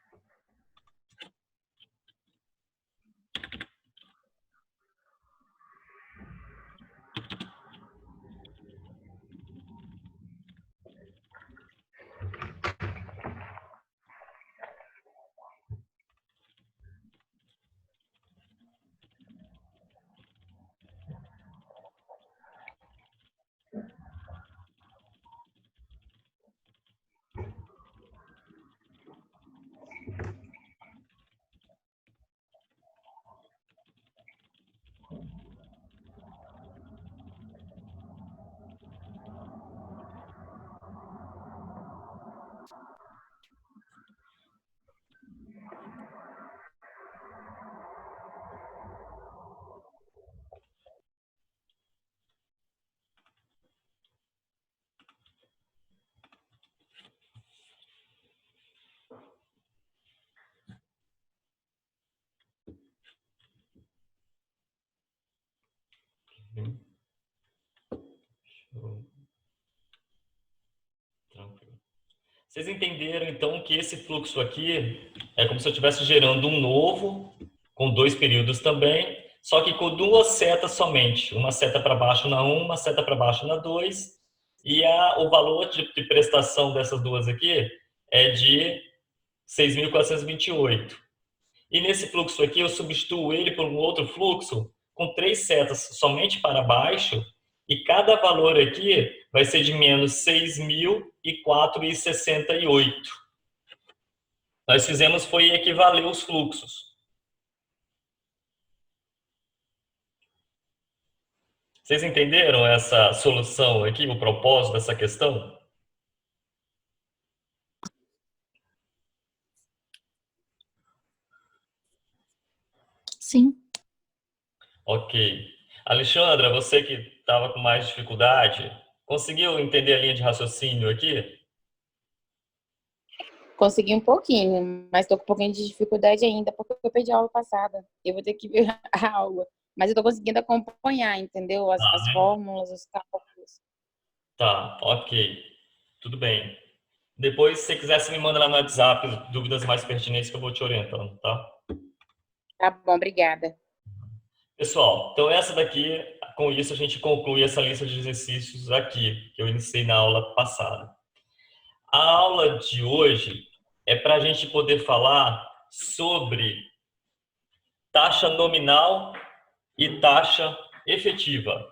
Vocês entenderam, então, que esse fluxo aqui é como se eu estivesse gerando um novo, com 2 períodos também, só que com 2 setas somente. Uma seta para baixo na 1, uma seta para baixo na 2, e o valor de prestação dessas duas aqui é de 6.428. E nesse fluxo aqui, eu substituo ele por um outro fluxo com 3 setas somente para baixo, e cada valor aqui vai ser de menos 6.004,68. Nós fizemos foi equivaler os fluxos. Vocês entenderam essa solução aqui, o propósito dessa questão? Sim. Ok. Alexandra, você que estava com mais dificuldade, conseguiu entender a linha de raciocínio aqui? Consegui um pouquinho, mas estou com um pouquinho de dificuldade ainda, porque eu perdi a aula passada. Eu vou ter que ver a aula. Mas eu estou conseguindo acompanhar, entendeu? As fórmulas, os cálculos. Tá, ok. Tudo bem. Depois, se você quiser, você me manda lá no WhatsApp dúvidas mais pertinentes que eu vou te orientando, tá? Tá bom, obrigada. Pessoal, então essa daqui, com isso a gente conclui essa lista de exercícios aqui, que eu iniciei na aula passada. A aula de hoje é para a gente poder falar sobre taxa nominal e taxa efetiva.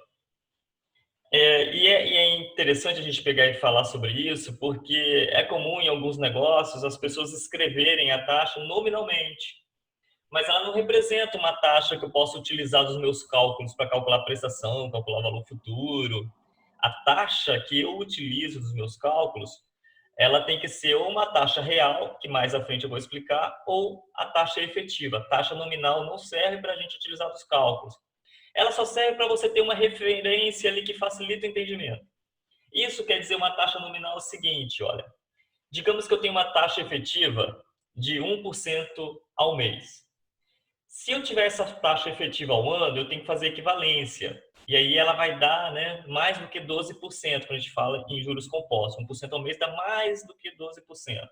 E é interessante a gente pegar e falar sobre isso, porque é comum em alguns negócios as pessoas escreverem a taxa nominalmente, mas ela não representa uma taxa que eu possa utilizar dos meus cálculos para calcular prestação, calcular valor futuro. A taxa que eu utilizo dos meus cálculos, ela tem que ser ou uma taxa real, que mais à frente eu vou explicar, ou a taxa efetiva. A taxa nominal não serve para a gente utilizar dos cálculos. Ela só serve para você ter uma referência ali que facilita o entendimento. Isso quer dizer uma taxa nominal é o seguinte, olha. Digamos que eu tenho uma taxa efetiva de 1% ao mês. Se eu tiver essa taxa efetiva ao ano, eu tenho que fazer equivalência. E aí ela vai dar, né, mais do que 12%, quando a gente fala em juros compostos. 1% ao mês dá mais do que 12%.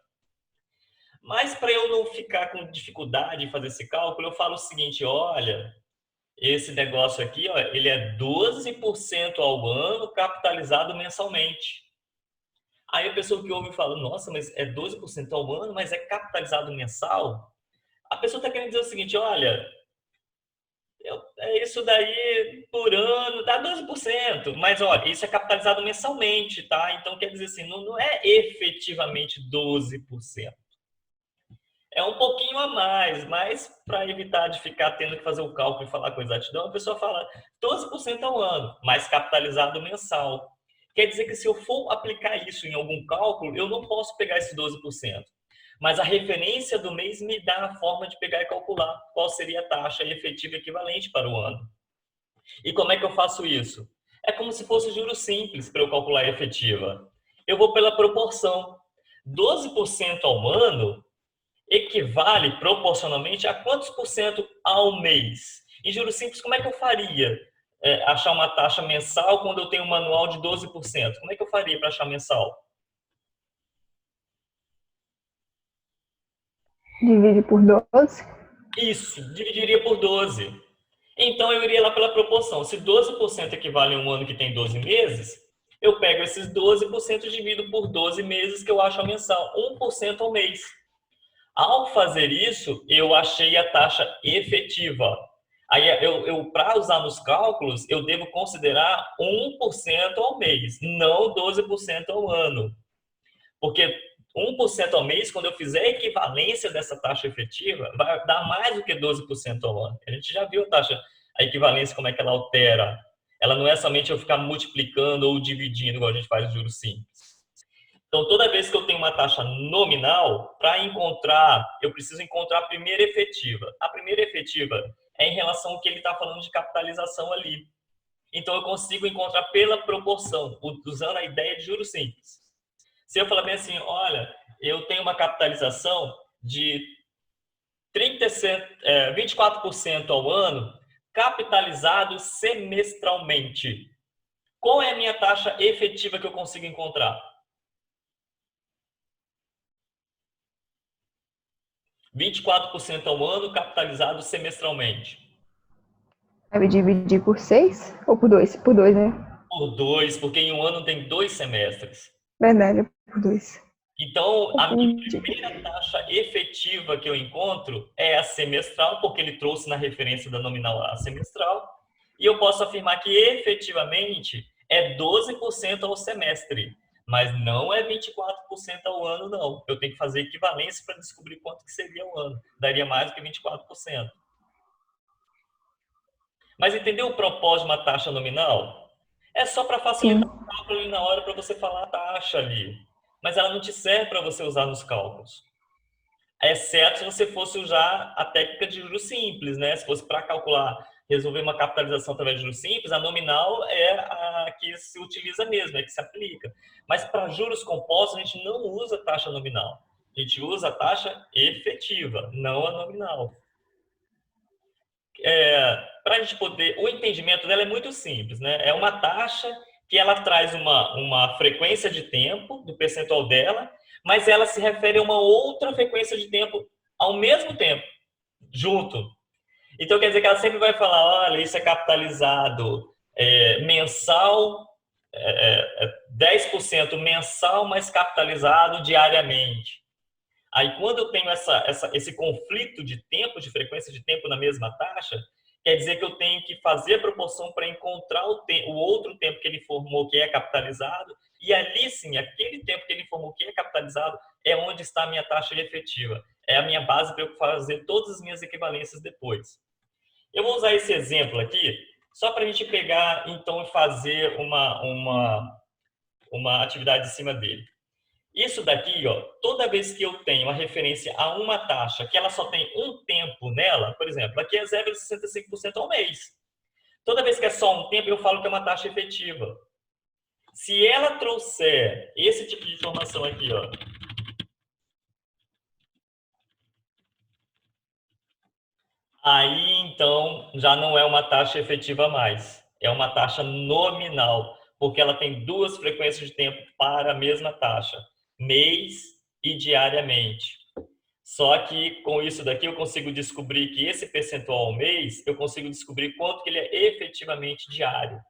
Mas para eu não ficar com dificuldade em fazer esse cálculo, eu falo o seguinte, olha, esse negócio aqui, ó, ele é 12% ao ano capitalizado mensalmente. Aí a pessoa que ouve fala, nossa, mas é 12% ao ano, mas é capitalizado mensal? A pessoa está querendo dizer o seguinte, olha, é isso daí por ano, dá 12%, mas olha, isso é capitalizado mensalmente, tá? Então quer dizer assim, não é efetivamente 12%. É um pouquinho a mais, mas para evitar de ficar tendo que fazer o cálculo e falar com exatidão, a pessoa fala 12% ao ano, mas capitalizado mensal. Quer dizer que se eu for aplicar isso em algum cálculo, eu não posso pegar esse 12%. Mas a referência do mês me dá a forma de pegar e calcular qual seria a taxa efetiva equivalente para o ano. E como é que eu faço isso? É como se fosse juros simples para eu calcular a efetiva. Eu vou pela proporção. 12% ao ano equivale proporcionalmente a quantos por cento ao mês? Em juros simples, como é que eu faria? Achar uma taxa mensal quando eu tenho um manual de 12%? Como é que eu faria para achar mensal? Divide por 12. Isso, dividiria por 12. Então, eu iria lá pela proporção. Se 12% equivale a um ano que tem 12 meses, eu pego esses 12% e divido por 12 meses, que eu acho a mensal, 1% ao mês. Ao fazer isso, eu achei a taxa efetiva. Aí, para usar nos cálculos, eu devo considerar 1% ao mês, não 12% ao ano. Porque 1% ao mês, quando eu fizer a equivalência dessa taxa efetiva, vai dar mais do que 12% ao ano. A gente já viu a equivalência, como é que ela altera. Ela não é somente eu ficar multiplicando ou dividindo, igual a gente faz em juros simples. Então, toda vez que eu tenho uma taxa nominal, para encontrar, eu preciso encontrar a primeira efetiva. A primeira efetiva é em relação ao que ele está falando de capitalização ali. Então, eu consigo encontrar pela proporção, usando a ideia de juros simples. Se eu falar bem assim, olha, eu tenho uma capitalização de 24% ao ano, capitalizado semestralmente. Qual é a minha taxa efetiva que eu consigo encontrar? 24% ao ano capitalizado semestralmente. Vai dividir por 6 ou por 2? Por 2, né? Por 2, porque em um ano tem 2 semestres. Verdade, é por 2. Então, a minha Confundi. primeira taxa efetiva que eu encontro é a semestral, porque ele trouxe na referência da nominal a semestral. E eu posso afirmar que efetivamente é 12% ao semestre, mas não é 24% ao ano, não. Eu tenho que fazer equivalência para descobrir quanto que seria o ano. Daria mais do que 24%. Mas entendeu o propósito de uma taxa nominal? É só para facilitar o cálculo ali na hora para você falar a taxa ali. Mas ela não te serve para você usar nos cálculos. Exceto se você fosse usar a técnica de juros simples, né? Se fosse para calcular, resolver uma capitalização através de juros simples, a nominal é a que se utiliza mesmo, é que se aplica. Mas para juros compostos, a gente não usa taxa nominal. A gente usa a taxa efetiva, não a nominal. Para a gente poder... O entendimento dela é muito simples, né? É uma taxa que ela traz uma frequência de tempo do percentual dela, mas ela se refere a uma outra frequência de tempo ao mesmo tempo, junto. Então, quer dizer que ela sempre vai falar, olha, isso é capitalizado mensal, 10% mensal, mas capitalizado diariamente. Aí, quando eu tenho esse conflito de tempo, de frequência de tempo na mesma taxa, quer dizer que eu tenho que fazer a proporção para encontrar o outro tempo que ele informou que é capitalizado, e ali sim, aquele tempo que ele informou que é capitalizado é onde está a minha taxa efetiva. É a minha base para eu fazer todas as minhas equivalências depois. Eu vou usar esse exemplo aqui, só para a gente pegar, então, e fazer uma atividade em cima dele. Isso daqui, ó, toda vez que eu tenho a referência a uma taxa que ela só tem um tempo nela, por exemplo, aqui é 0,65% ao mês. Toda vez que é só um tempo, eu falo que é uma taxa efetiva. Se ela trouxer esse tipo de informação aqui, ó, aí, então, já não é uma taxa efetiva mais. É uma taxa nominal, porque ela tem duas frequências de tempo para a mesma taxa, mês e diariamente. Só que com isso daqui eu consigo descobrir que esse percentual ao mês, eu consigo descobrir quanto que ele é efetivamente diário.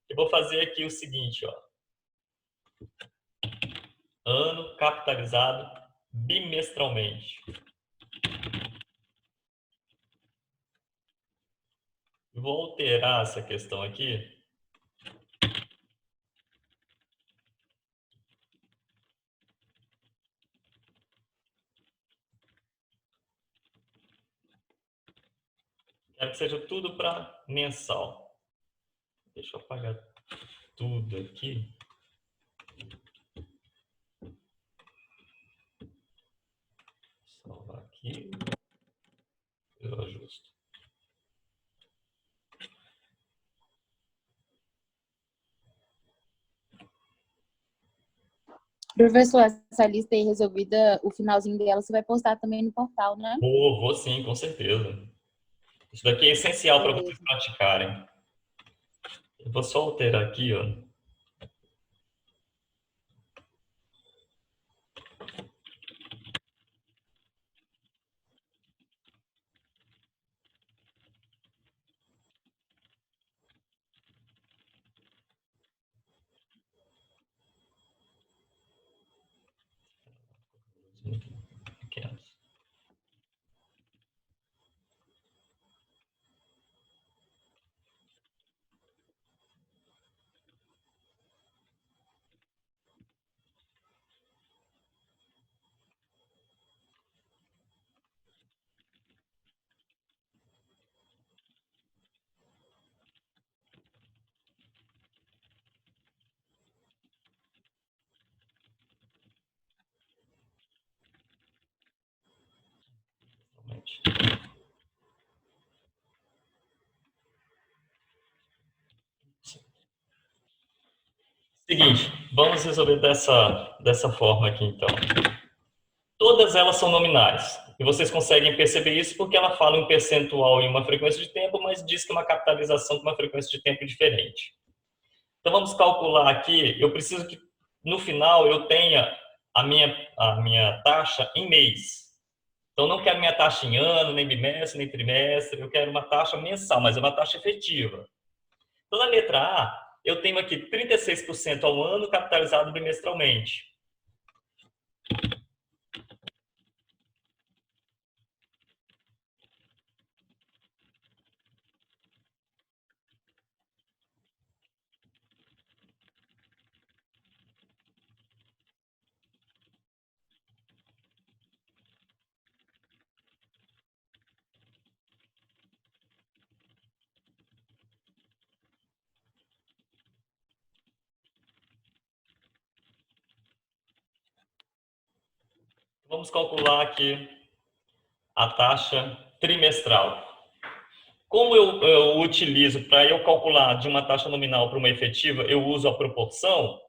Eu vou fazer aqui o seguinte, ó. Ano capitalizado bimestralmente. Vou alterar essa questão aqui. Quero que seja tudo para mensal. Deixa eu apagar tudo aqui. Salvar aqui. Eu ajusto. Professor, essa lista aí resolvida, o finalzinho dela você vai postar também no portal, né? Vou sim, com certeza. Isso daqui é essencial para vocês praticarem. Eu vou só alterar aqui, ó. Pequenos. Seguinte, vamos resolver dessa forma aqui, então. Todas elas são nominais. E vocês conseguem perceber isso porque ela fala em percentual em uma frequência de tempo, mas diz que uma capitalização com uma frequência de tempo diferente. Então, vamos calcular aqui. Eu preciso que, no final, eu tenha a minha taxa em mês. Então, não quero minha taxa em ano, nem bimestre, nem trimestre. Eu quero uma taxa mensal, mas é uma taxa efetiva. Então, na letra A, eu tenho aqui 36% ao ano capitalizado bimestralmente. Vamos calcular aqui a taxa trimestral. Como eu utilizo, para eu calcular de uma taxa nominal para uma efetiva, eu uso a proporção,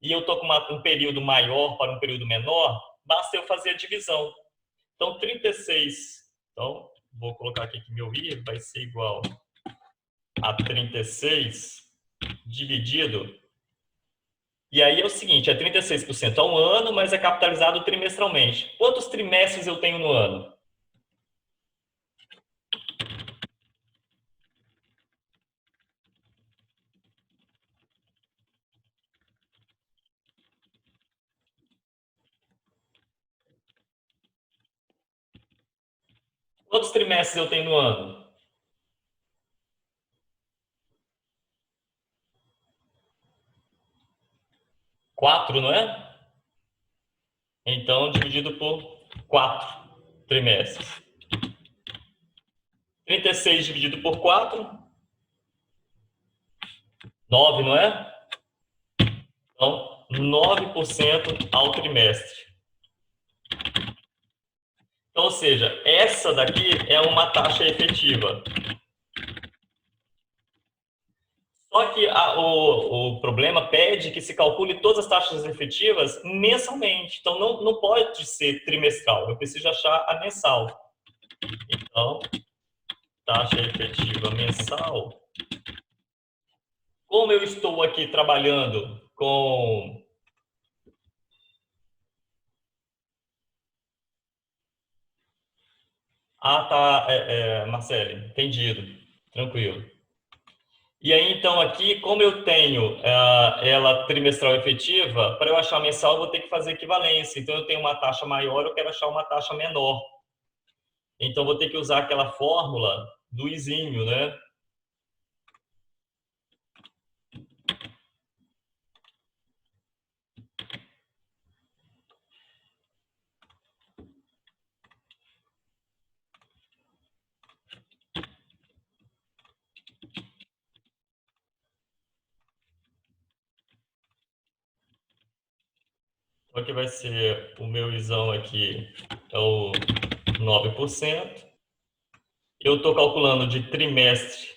e eu estou com um período maior para um período menor, basta eu fazer a divisão. Então, 36, então, vou colocar aqui que meu I vai ser igual a 36 dividido. E aí é o seguinte, é 36% ao ano, mas é capitalizado trimestralmente. Quantos trimestres eu tenho no ano? Quantos trimestres eu tenho no ano? 4, não é? Então, dividido por 4 trimestres. 36 dividido por 4, 9, não é? Então, 9% ao trimestre. Então, ou seja, essa daqui é uma taxa efetiva. Só que o problema pede que se calcule todas as taxas efetivas mensalmente. Então, não pode ser trimestral. Eu preciso achar a mensal. Então, taxa efetiva mensal. Como eu estou aqui trabalhando com... Ah, tá, Marcele, entendido. Tranquilo. E aí, então, aqui, como eu tenho ela trimestral efetiva, para eu achar mensal, eu vou ter que fazer equivalência. Então, eu tenho uma taxa maior, eu quero achar uma taxa menor. Então, eu vou ter que usar aquela fórmula do izinho, né? Então, aqui vai ser o meu isão aqui, é o 9%. Eu estou calculando de trimestre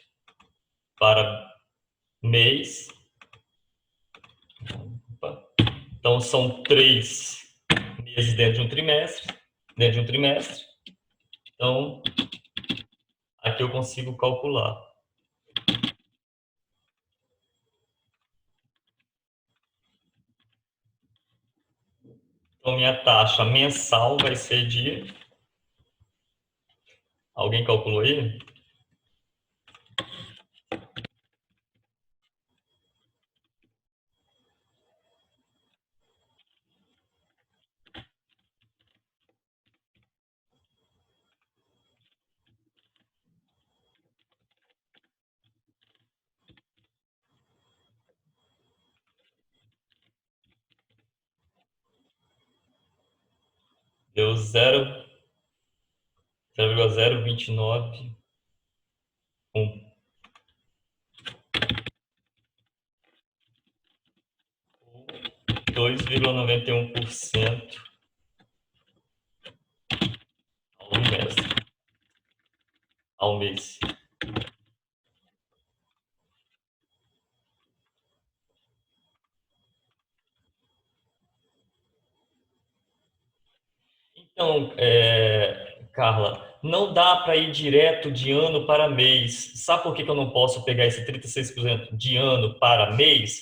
para mês. Então, são 3 meses dentro de um trimestre. Então, aqui eu consigo calcular. Então, minha taxa mensal vai ser de... Alguém calculou aí? Deu 0,0291. 2,91% ao mês. Então, Carla, não dá para ir direto de ano para mês. Sabe por que eu não posso pegar esse 36% de ano para mês?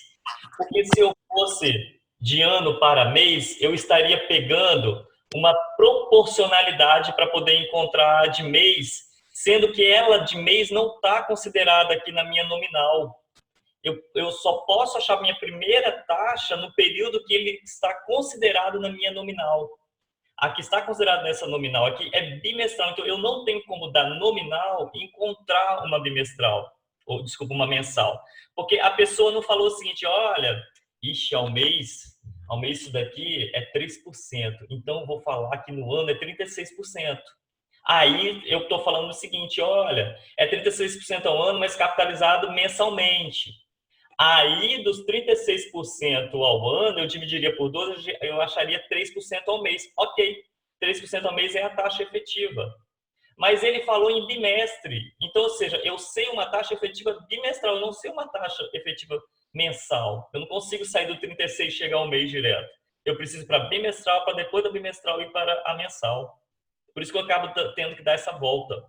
Porque se eu fosse de ano para mês, eu estaria pegando uma proporcionalidade para poder encontrar de mês, sendo que ela de mês não está considerada aqui na minha nominal. Eu só posso achar minha primeira taxa no período que ele está considerado na minha nominal. A que está considerado nessa nominal aqui é bimestral, então eu não tenho como dar nominal e encontrar uma bimestral, ou desculpa, uma mensal. Porque a pessoa não falou o seguinte, olha, ixi, ao mês isso daqui é 3%, então eu vou falar que no ano é 36%. Aí eu estou falando o seguinte, olha, é 36% ao ano, mas capitalizado mensalmente. Aí, dos 36% ao ano, eu dividiria por 12, eu acharia 3% ao mês. Ok, 3% ao mês é a taxa efetiva. Mas ele falou em bimestre. Então, ou seja, eu sei uma taxa efetiva bimestral, eu não sei uma taxa efetiva mensal. Eu não consigo sair do 36 e chegar ao mês direto. Eu preciso para bimestral, para depois da bimestral ir para a mensal. Por isso que eu acabo tendo que dar essa volta.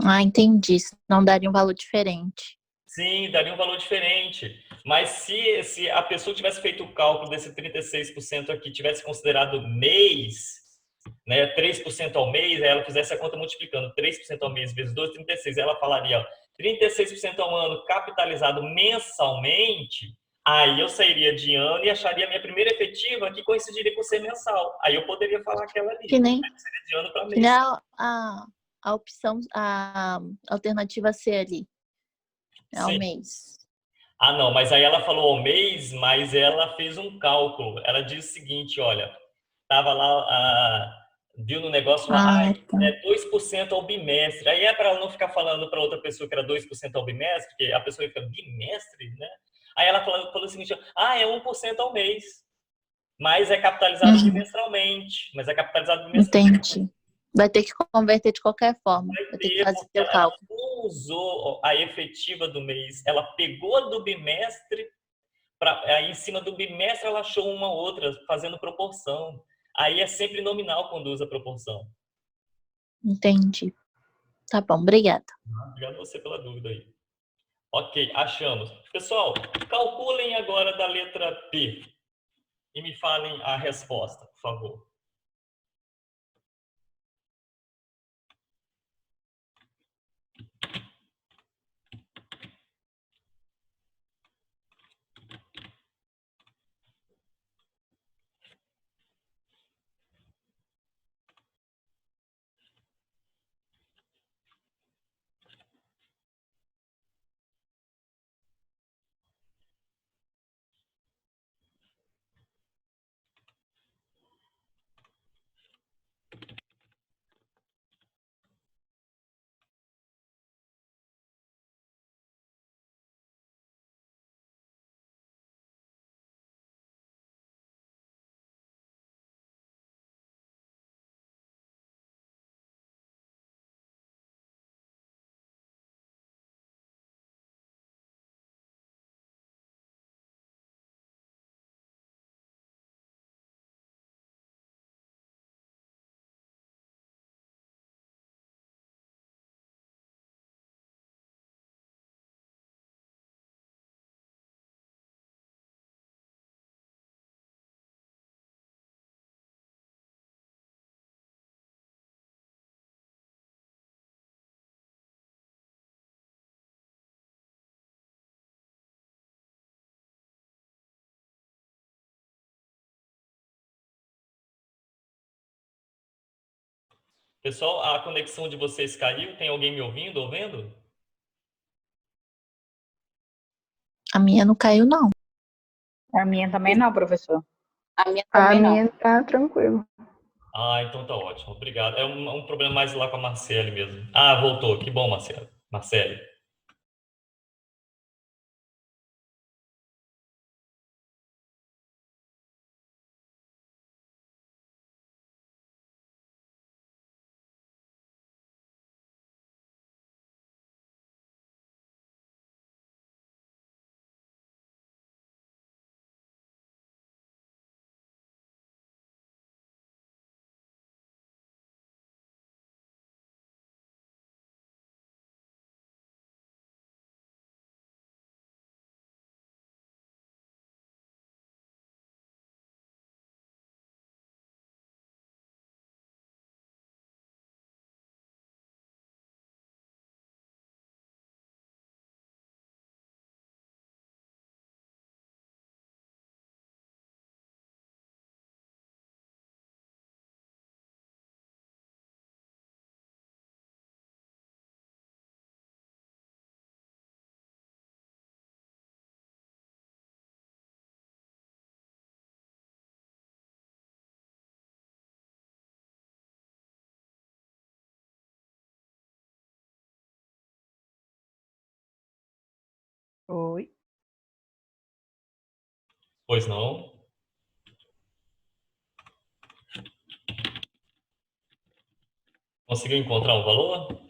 Ah, entendi. Não daria um valor diferente. Sim, daria um valor diferente. Mas se a pessoa tivesse feito o cálculo desse 36% aqui, tivesse considerado mês, né, 3% ao mês, aí ela fizesse a conta multiplicando 3% ao mês vezes 2, 36, ela falaria, ó, 36% ao ano capitalizado mensalmente, aí eu sairia de ano e acharia a minha primeira efetiva que coincidiria com ser mensal. Aí eu poderia falar aquela ali. Que nem, Seria de ano para que mês. nem a opção, a alternativa C ali. É ao Sim. mês. Ah, não, mas aí ela falou ao mês, mas ela fez um cálculo. Ela disse o seguinte, olha, tava lá, viu no negócio lá, Ah, tá. é 2% ao bimestre. Aí é para ela não ficar falando para outra pessoa que era 2% ao bimestre, porque a pessoa fica, bimestre, né? Aí ela falou o seguinte, é 1% ao mês, mas é capitalizado bimestralmente. Mas é capitalizado bimestralmente. Entendi. Vai ter que converter de qualquer forma. Vai ter que fazer Porque o ela cálculo. não usou a efetiva do mês, ela pegou do bimestre. Aí, em cima do bimestre, ela achou uma outra, fazendo proporção. Aí é sempre nominal quando usa proporção. Entendi. Tá bom, obrigada. Obrigado a você pela dúvida aí. Ok, achamos. Pessoal, calculem agora da letra P e me falem a resposta, por favor. Pessoal, a conexão de vocês caiu? Tem alguém me ouvindo ou vendo? A minha não caiu, não. A minha também não, professor. A minha A também não. minha tá tranquilo. Então tá ótimo. Obrigado. É um problema mais lá com a Marcele mesmo. Voltou. Que bom, Marcelo. Marcele. Oi. Pois não? Conseguiu encontrar um valor?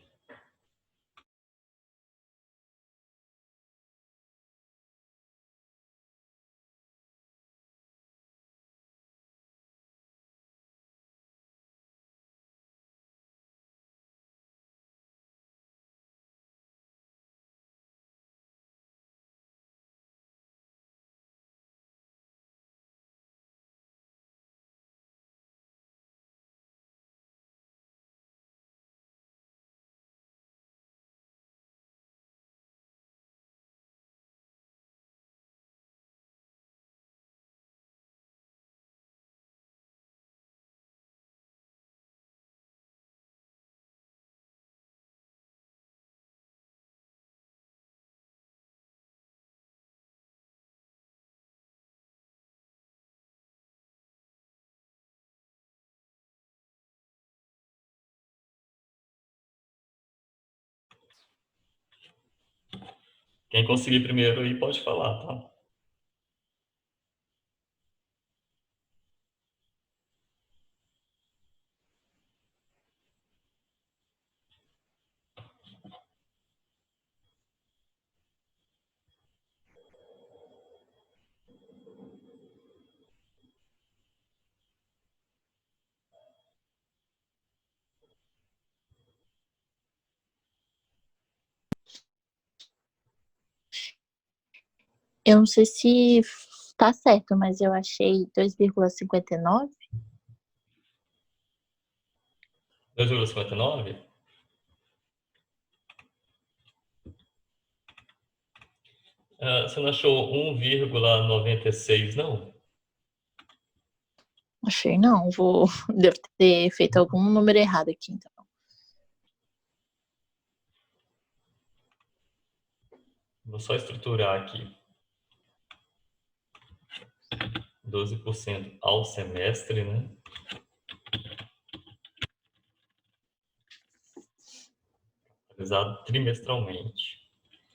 Quem conseguir primeiro aí pode falar, tá? Eu não sei se tá certo, mas eu achei 2,59. 2,59? Você não achou 1,96, não? Achei não, devo ter feito algum número errado aqui, então. Vou só estruturar aqui. 12% ao semestre, né? Realizado trimestralmente.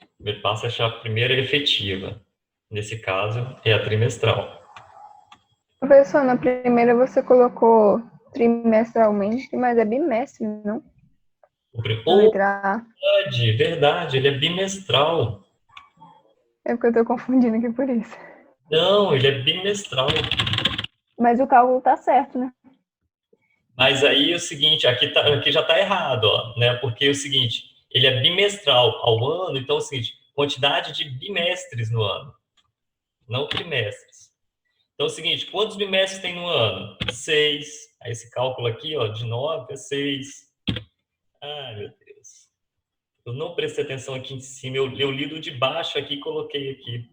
O primeiro passo é achar a primeira efetiva. Nesse caso, é a trimestral. Professor, na primeira você colocou trimestralmente, mas é bimestre, não? Na Oh, letra A. verdade, ele é bimestral. É porque eu tô confundindo aqui por isso. Não, ele é bimestral. Mas o cálculo tá certo, né? Mas aí é o seguinte, aqui já está errado, ó, né? Porque é o seguinte, ele é bimestral ao ano, então é o seguinte, quantidade de bimestres no ano, não trimestres. Então é o seguinte, quantos bimestres tem no ano? 6. Aí esse cálculo aqui, ó, de 9 é 6. Ai, meu Deus. Eu não prestei atenção aqui em cima, eu li do de baixo aqui e coloquei aqui.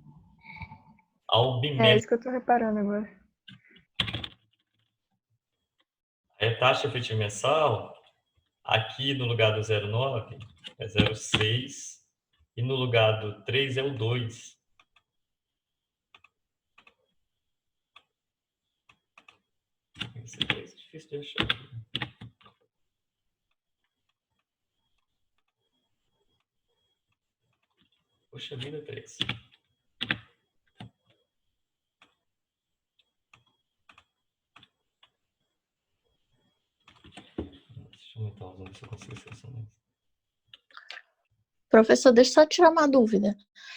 Ao É bimestre. isso que eu tô reparando agora. A taxa efetiva mensal, aqui no lugar do 0,9 é 0,6 e no lugar do 3 é o 2. Isso é difícil de achar. Poxa vida, 3. Deixa eu aumentar os números se eu consigo selecionar isso. Professor, deixa eu só tirar uma dúvida.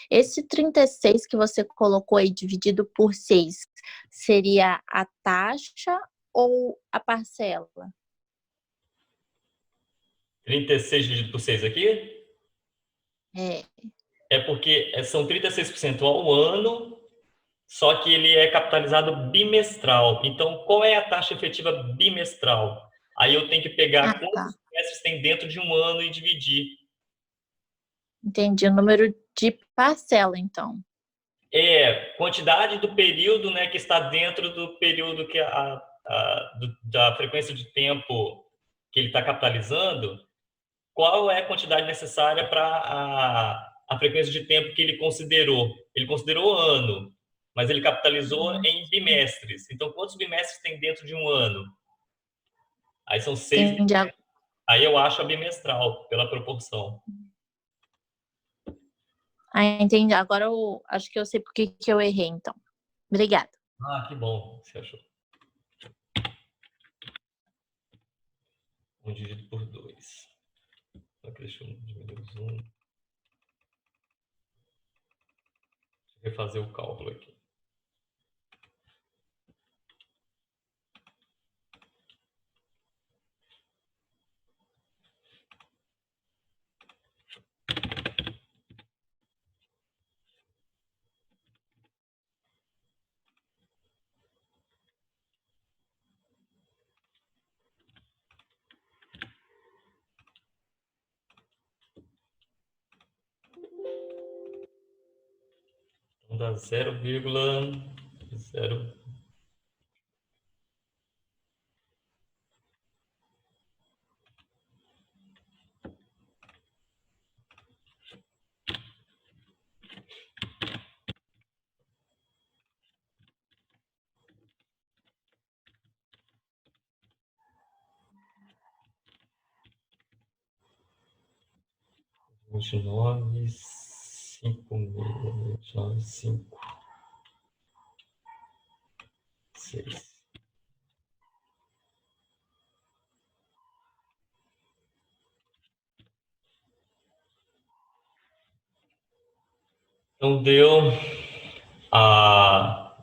Esse 36 que você colocou aí dividido por 6 seria a taxa ou a parcela? 36 dividido por 6 aqui É. é porque são 36% ao ano, só que ele é capitalizado bimestral. Então, qual é a taxa efetiva bimestral? Aí eu tenho que pegar quantos semestres tem dentro de um ano e dividir. Entendi. O número de parcela, então. É quantidade do período, né, que está dentro do período que da frequência de tempo que ele está capitalizando. Qual é a quantidade necessária para a frequência de tempo que ele considerou? Ele considerou ano, mas ele capitalizou em bimestres. Então, quantos bimestres tem dentro de um ano? Aí são 6 Entendi. bimestres. Aí eu acho a bimestral, pela proporção. Ah, entendi. Agora eu acho que eu sei por que eu errei, então. Obrigada. Ah, que bom, você achou. 1 dividido por 2. Deixa eu diminuir o zoom. Deixa eu refazer o cálculo aqui. Então dá 0,0. Vinte e nove, 5, 6. Então deu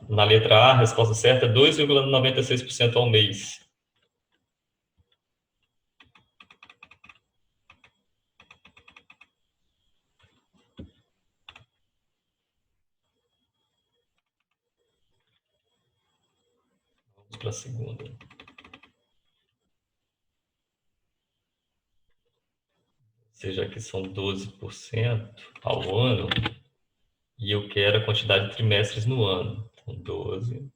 na letra A, a resposta certa é 2,96% ao mês. Vamos para a segunda. Ou seja, aqui são 12% ao ano, e eu quero a quantidade de trimestres no ano. Então, 12.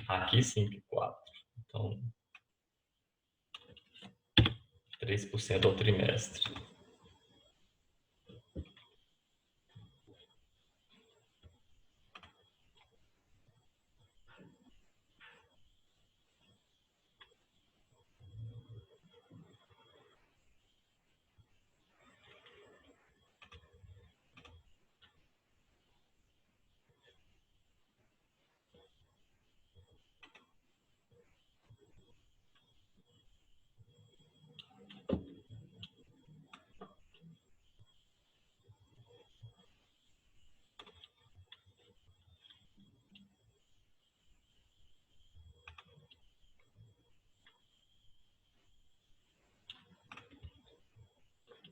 Aqui sim, 4. Então, 3% ao trimestre.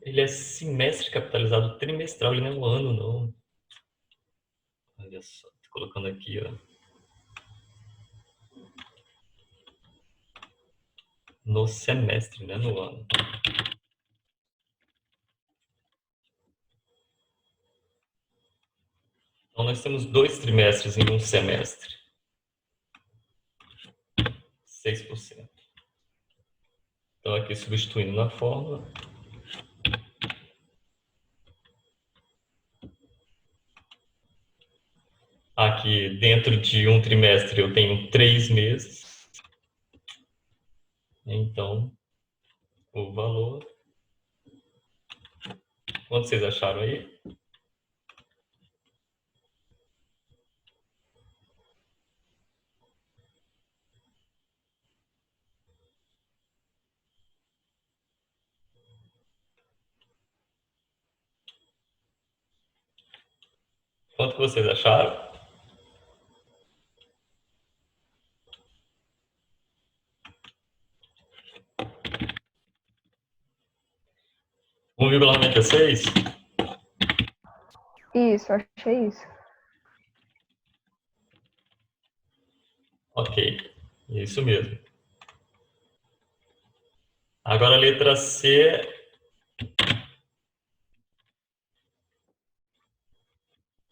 Ele é semestre capitalizado trimestral, ele não é um ano, não. Olha só, tô colocando aqui, ó. No semestre, né? No ano. Então, nós temos 2 trimestres em um semestre. 6%. Então, aqui substituindo na fórmula. Aqui, dentro de um trimestre, eu tenho 3 meses. Então, o valor... Quanto vocês acharam aí? Quanto que vocês acharam? Um 1,96? Isso, achei isso. Ok, é isso mesmo. Agora a letra C.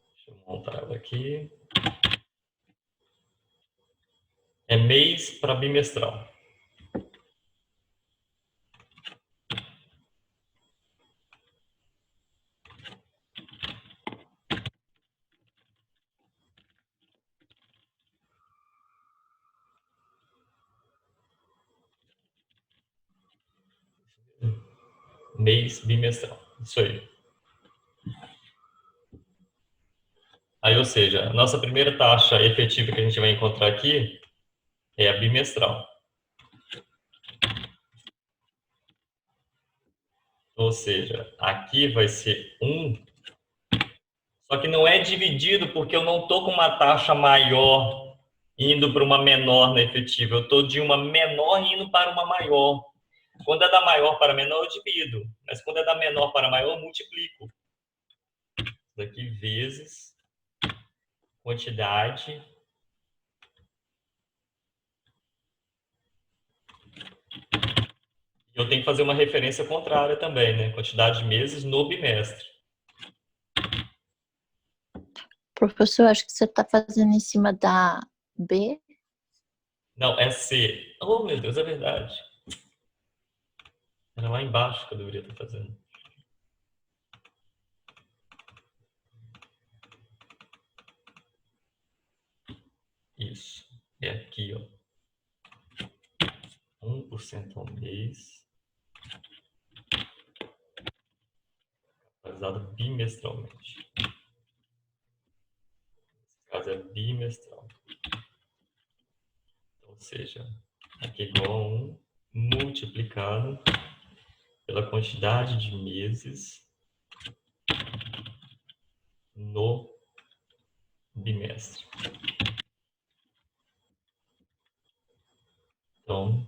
Deixa eu montar ela aqui. É mês para bimestral. Mês bimestral. Isso aí. Aí, ou seja, a nossa primeira taxa efetiva que a gente vai encontrar aqui é a bimestral. Ou seja, aqui vai ser 1, só que não é dividido porque eu não estou com uma taxa maior indo para uma menor na efetiva. Eu estou de uma menor indo para uma maior. Quando é da maior para menor, eu divido. Mas quando é da menor para maior, eu multiplico. Isso aqui vezes quantidade eu tenho que fazer uma referência contrária também, né? Quantidade de meses no bimestre. Professor, acho que você está fazendo em cima da B. Não, é C. Oh, meu Deus, é verdade. Era lá embaixo que eu deveria estar fazendo. Isso. É aqui, ó. 1% ao mês. Atualizado bimestralmente. Nesse caso é bimestral. Ou seja, aqui é igual a 1 multiplicado pela quantidade de meses no bimestre. Então,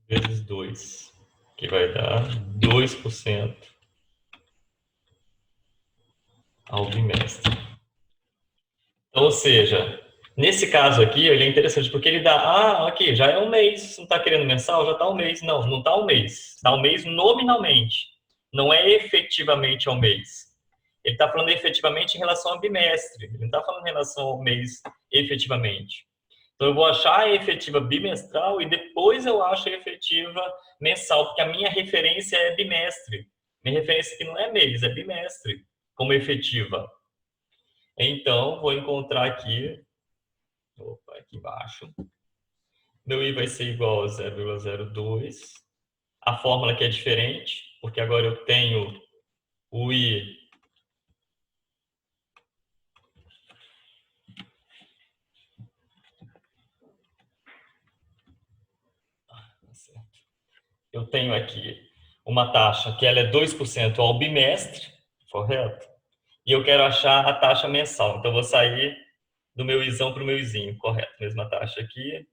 vezes 2, que vai dar 2% ao bimestre. Então, ou seja, nesse caso aqui, ele é interessante porque ele dá, ok, já é um mês, não está querendo mensal, já está um mês. Não, não está um mês. Está um mês nominalmente, não é efetivamente ao mês. Ele está falando efetivamente em relação ao bimestre, ele não está falando em relação ao mês efetivamente. Então, eu vou achar a efetiva bimestral e depois eu acho a efetiva mensal, porque a minha referência é bimestre. Minha referência aqui não é mês, é bimestre, como efetiva. Então, vou encontrar aqui, opa, aqui embaixo, meu I vai ser igual a 0,02. A fórmula aqui é diferente, porque agora eu tenho o I eu tenho aqui uma taxa que ela é 2% ao bimestre, correto? E eu quero achar a taxa mensal. Então, eu vou sair do meu Izão para o meu Izinho, correto? Mesma taxa aqui.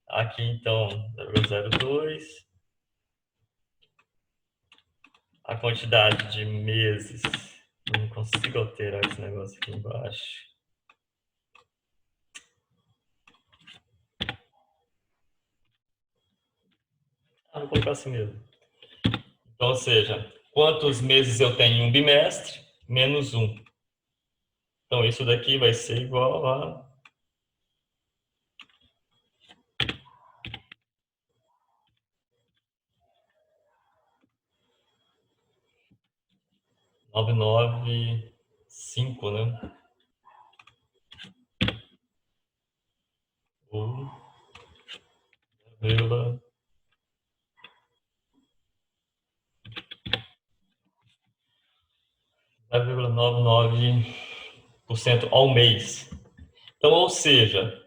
Aqui, então, 0,02. A quantidade de meses. Não consigo alterar esse negócio aqui embaixo. Vou colocar assim mesmo. Então, ou seja, quantos meses eu tenho em um bimestre? Menos 1. Então, isso daqui vai ser igual a 995, né? Ou 0,99% ao mês. Então, ou seja,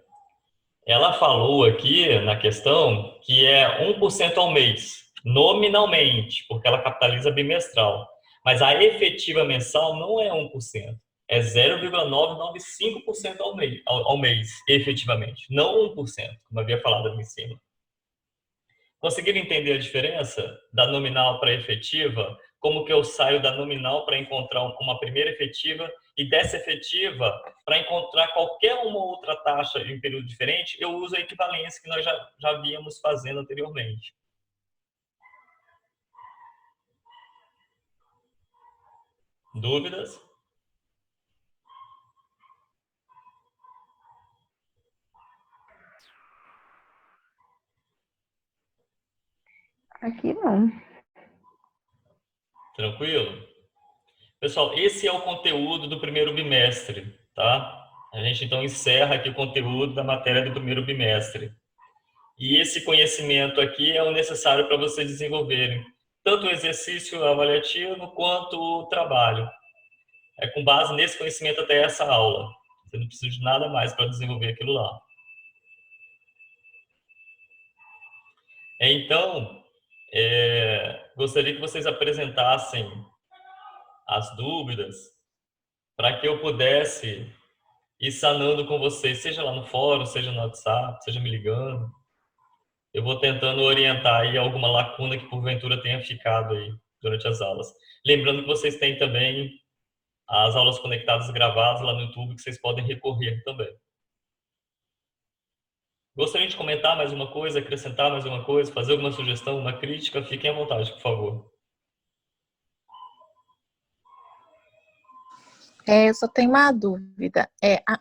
ela falou aqui na questão que é 1% ao mês, nominalmente, porque ela capitaliza bimestral. Mas a efetiva mensal não é 1%, é 0,995% ao mês, efetivamente, não 1%, como havia falado ali em cima. Conseguiram entender a diferença da nominal para a efetiva? Como que eu saio da nominal para encontrar uma primeira efetiva e dessa efetiva, para encontrar qualquer uma outra taxa em período diferente, eu uso a equivalência que nós já víamos fazendo anteriormente. Dúvidas? Aqui não. Tranquilo? Pessoal, esse é o conteúdo do primeiro bimestre, tá? A gente então encerra aqui o conteúdo da matéria do primeiro bimestre. E esse conhecimento aqui é o necessário para vocês desenvolverem tanto o exercício avaliativo quanto o trabalho. É com base nesse conhecimento até essa aula. Você não precisa de nada mais para desenvolver aquilo lá. Então, gostaria que vocês apresentassem as dúvidas para que eu pudesse ir sanando com vocês, seja lá no fórum, seja no WhatsApp, seja me ligando. Eu vou tentando orientar aí alguma lacuna que porventura tenha ficado aí durante as aulas. Lembrando que vocês têm também as aulas conectadas gravadas lá no YouTube que vocês podem recorrer também. Gostaria de comentar mais uma coisa, acrescentar mais uma coisa, fazer alguma sugestão, uma crítica? Fiquem à vontade, por favor. Eu só tenho uma dúvida.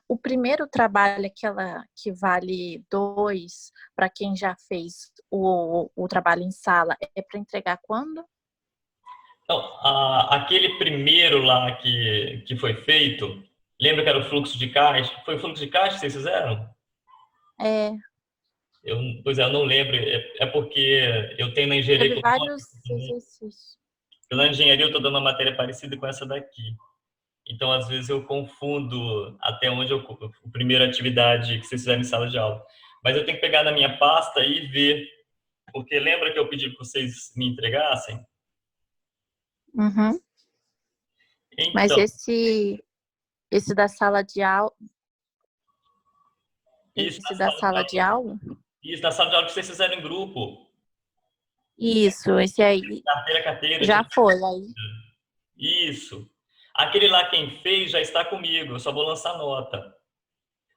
O primeiro trabalho, aquela que vale 2 para quem já fez o trabalho em sala, é para entregar quando? Então, aquele primeiro lá que foi feito, lembra que era o fluxo de caixa? Foi o fluxo de caixa que vocês fizeram? Pois é, eu não lembro. É porque eu tenho na engenharia Teve econômica. vários exercícios. Na engenharia eu estou dando uma matéria parecida com essa daqui. Então, às vezes, eu confundo até onde a primeira atividade que vocês fizeram em sala de aula. Mas eu tenho que pegar na minha pasta e ver. Porque lembra que eu pedi que vocês me entregassem? Uhum. Então, Mas esse da sala de aula... Isso, Esse da sala de aula? Isso, na sala de aula que vocês fizeram em grupo. Isso, esse aí. Carteira. Já foi aí. Isso. Aquele lá quem fez já está comigo, eu só vou lançar nota.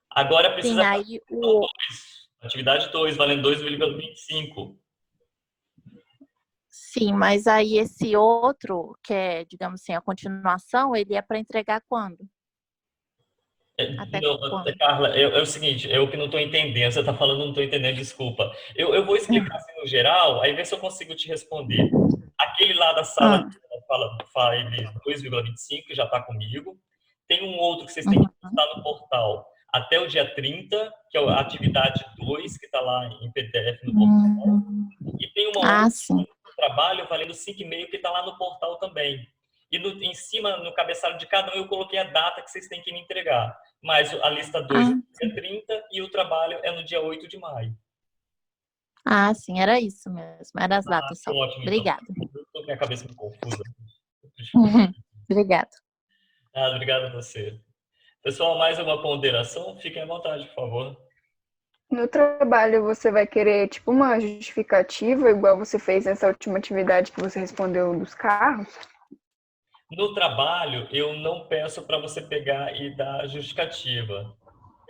Agora precisa... Sim, aí Atividade 2, valendo 2,25. Sim, mas aí esse outro, que é, digamos assim, a continuação, ele é para entregar quando? Até quando? Carla, é o seguinte, eu que não estou entendendo, você está falando, não estou entendendo, desculpa. Eu vou explicar assim no geral, aí ver se eu consigo te responder. Aquele lá da sala fala ele 2,25, que já está comigo. Tem um outro que vocês têm que postar no portal até o dia 30, que é a atividade 2, que está lá em PDF no portal. E tem uma outra trabalho valendo 5,5 que está lá no portal também. E em cima, no cabeçalho de cada um, eu coloquei a data que vocês têm que me entregar. Mas a lista 2 é no dia 30 e o trabalho é no dia 8 de maio. Sim, era isso mesmo. Era as datas só. Ótimo, Obrigada. Então. Eu estou com minha cabeça muito confusa. Obrigada. Obrigado a você. Pessoal, mais uma ponderação? Fiquem à vontade, por favor. No trabalho, você vai querer, tipo, uma justificativa, igual você fez nessa última atividade que você respondeu dos carros? No trabalho, eu não peço para você pegar e dar justificativa.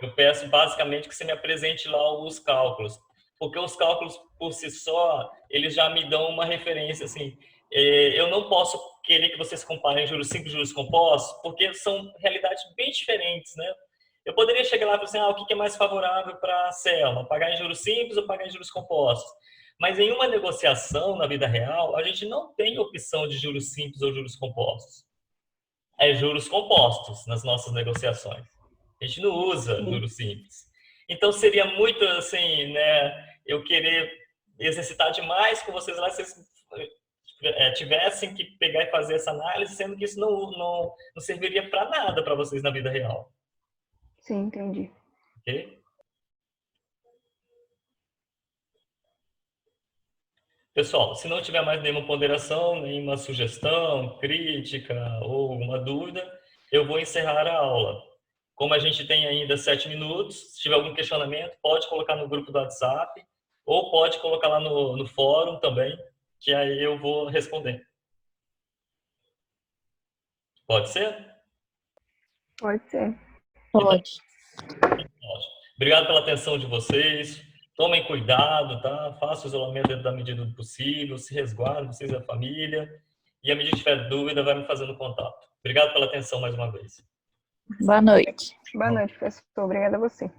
Eu peço, basicamente, que você me apresente lá os cálculos. Porque os cálculos, por si só, eles já me dão uma referência, assim. Eu não posso querer que vocês comparem juros simples e juros compostos, porque são realidades bem diferentes, né? Eu poderia chegar lá e falar assim, o que é mais favorável para a Selma? Pagar em juros simples ou pagar em juros compostos? Mas em uma negociação na vida real, a gente não tem opção de juros simples ou juros compostos. É juros compostos nas nossas negociações. A gente não usa juros simples. Então seria muito assim, né? Eu querer exercitar demais com vocês lá, vocês tivessem que pegar e fazer essa análise, sendo que isso não serviria para nada para vocês na vida real. Sim, entendi. Ok? Pessoal, se não tiver mais nenhuma ponderação, nenhuma sugestão, crítica ou alguma dúvida, eu vou encerrar a aula. Como a gente tem ainda 7 minutos, se tiver algum questionamento, pode colocar no grupo do WhatsApp ou pode colocar lá no fórum também, que aí eu vou responder. Pode ser? Pode ser. Pode. Obrigado pela atenção de vocês. Tomem cuidado, tá? Façam o isolamento dentro da medida do possível, se resguardem, vocês e a família. E à medida que tiver dúvida, vai me fazendo contato. Obrigado pela atenção mais uma vez. Boa noite. Boa noite, professor. Obrigada a você.